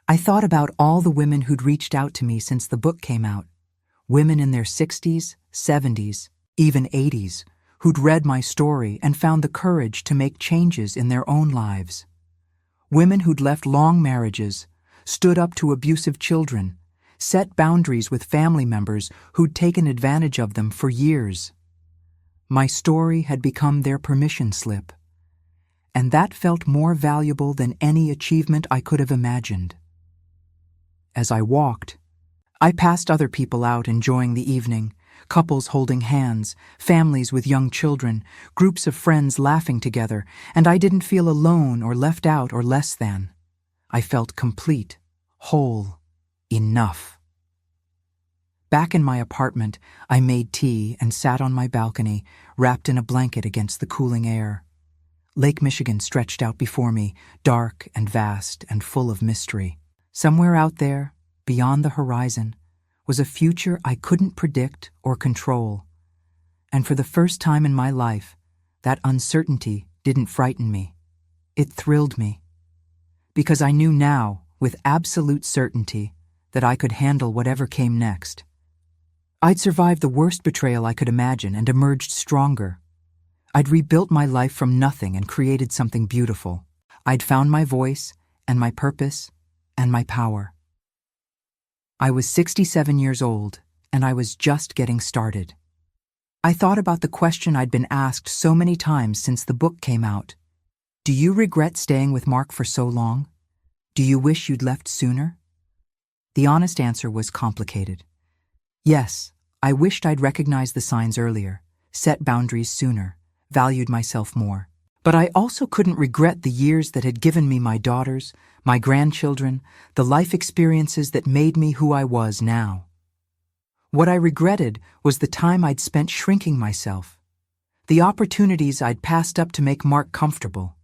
I thought about all the women who'd reached out to me since the book came out, women in their 60s, 70s, even 80s, who'd read my story and found the courage to make changes in their own lives. Women who'd left long marriages, stood up to abusive children, set boundaries with family members who'd taken advantage of them for years. My story had become their permission slip, and that felt more valuable than any achievement I could have imagined. As I walked, I passed other people out enjoying the evening, couples holding hands, families with young children, groups of friends laughing together, and I didn't feel alone or left out or less than. I felt complete, whole, enough. Back in my apartment, I made tea and sat on my balcony, wrapped in a blanket against the cooling air. Lake Michigan stretched out before me, dark and vast and full of mystery. Somewhere out there, beyond the horizon, was a future I couldn't predict or control. And for the first time in my life, that uncertainty didn't frighten me. It thrilled me. Because I knew now, with absolute certainty, that I could handle whatever came next. I'd survived the worst betrayal I could imagine and emerged stronger. I'd rebuilt my life from nothing and created something beautiful. I'd found my voice and my purpose and my power. I was 67 years old, and I was just getting started. I thought about the question I'd been asked so many times since the book came out. Do you regret staying with Mark for so long? Do you wish you'd left sooner? The honest answer was complicated. Yes, I wished I'd recognized the signs earlier, set boundaries sooner, valued myself more. But I also couldn't regret the years that had given me my daughters, my grandchildren, the life experiences that made me who I was now. What I regretted was the time I'd spent shrinking myself, the opportunities I'd passed up to make Mark comfortable,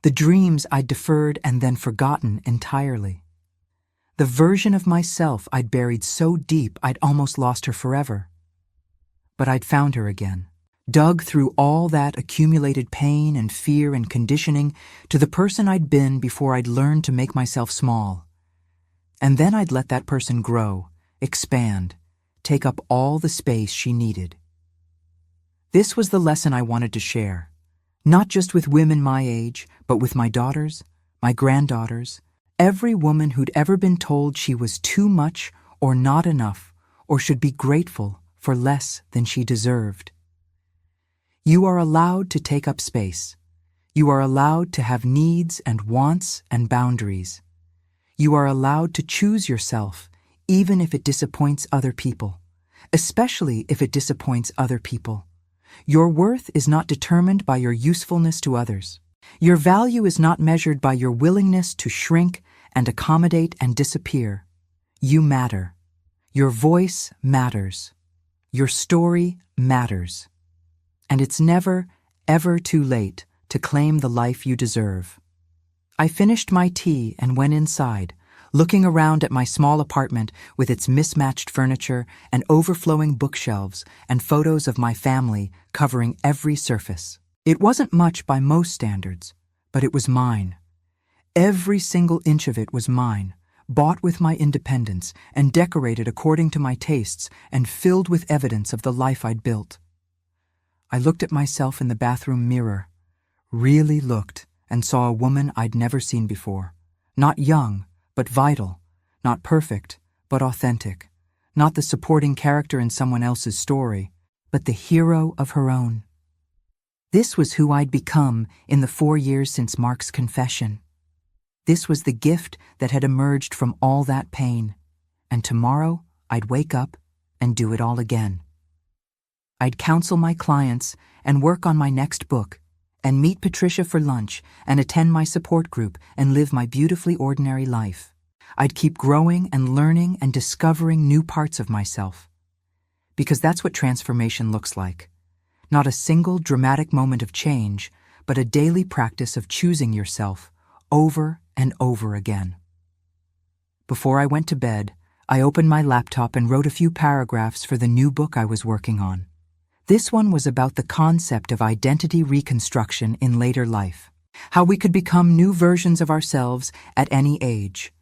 the dreams I'd deferred and then forgotten entirely, the version of myself I'd buried so deep I'd almost lost her forever. But I'd found her again. Dug through all that accumulated pain and fear and conditioning to the person I'd been before I'd learned to make myself small. And then I'd let that person grow, expand, take up all the space she needed. This was the lesson I wanted to share, not just with women my age, but with my daughters, my granddaughters, every woman who'd ever been told she was too much or not enough or should be grateful for less than she deserved. You are allowed to take up space. You are allowed to have needs and wants and boundaries. You are allowed to choose yourself, even if it disappoints other people, especially if it disappoints other people. Your worth is not determined by your usefulness to others. Your value is not measured by your willingness to shrink and accommodate and disappear. You matter. Your voice matters. Your story matters. And it's never, ever too late to claim the life you deserve. I finished my tea and went inside, looking around at my small apartment with its mismatched furniture and overflowing bookshelves and photos of my family covering every surface. It wasn't much by most standards, but it was mine. Every single inch of it was mine, bought with my independence and decorated according to my tastes and filled with evidence of the life I'd built. I looked at myself in the bathroom mirror, really looked, and saw a woman I'd never seen before. Not young, but vital. Not perfect, but authentic. Not the supporting character in someone else's story, but the hero of her own. This was who I'd become in the 4 years since Mark's confession. This was the gift that had emerged from all that pain, and tomorrow I'd wake up and do it all again. I'd counsel my clients and work on my next book, and meet Patricia for lunch and attend my support group and live my beautifully ordinary life. I'd keep growing and learning and discovering new parts of myself. Because that's what transformation looks like. Not a single dramatic moment of change, but a daily practice of choosing yourself over and over again. Before I went to bed, I opened my laptop and wrote a few paragraphs for the new book I was working on. This one was about the concept of identity reconstruction in later life, how we could become new versions of ourselves at any age.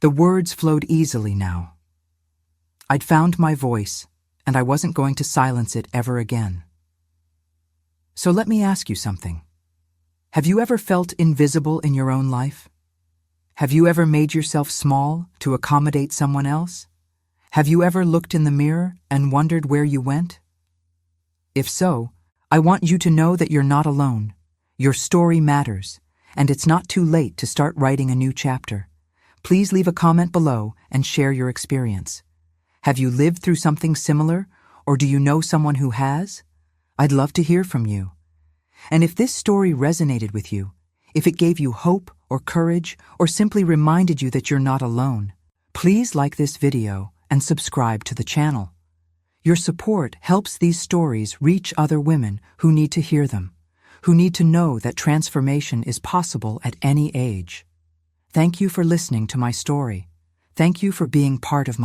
The words flowed easily now. I'd found my voice, and I wasn't going to silence it ever again. So let me ask you something. Have you ever felt invisible in your own life? Have you ever made yourself small to accommodate someone else? Have you ever looked in the mirror and wondered where you went? If so, I want you to know that you're not alone. Your story matters, and it's not too late to start writing a new chapter. Please leave a comment below and share your experience. Have you lived through something similar, or do you know someone who has? I'd love to hear from you. And if this story resonated with you, if it gave you hope or courage, or simply reminded you that you're not alone, please like this video and subscribe to the channel. Your support helps these stories reach other women who need to hear them, who need to know that transformation is possible at any age. Thank you for listening to my story. Thank you for being part of my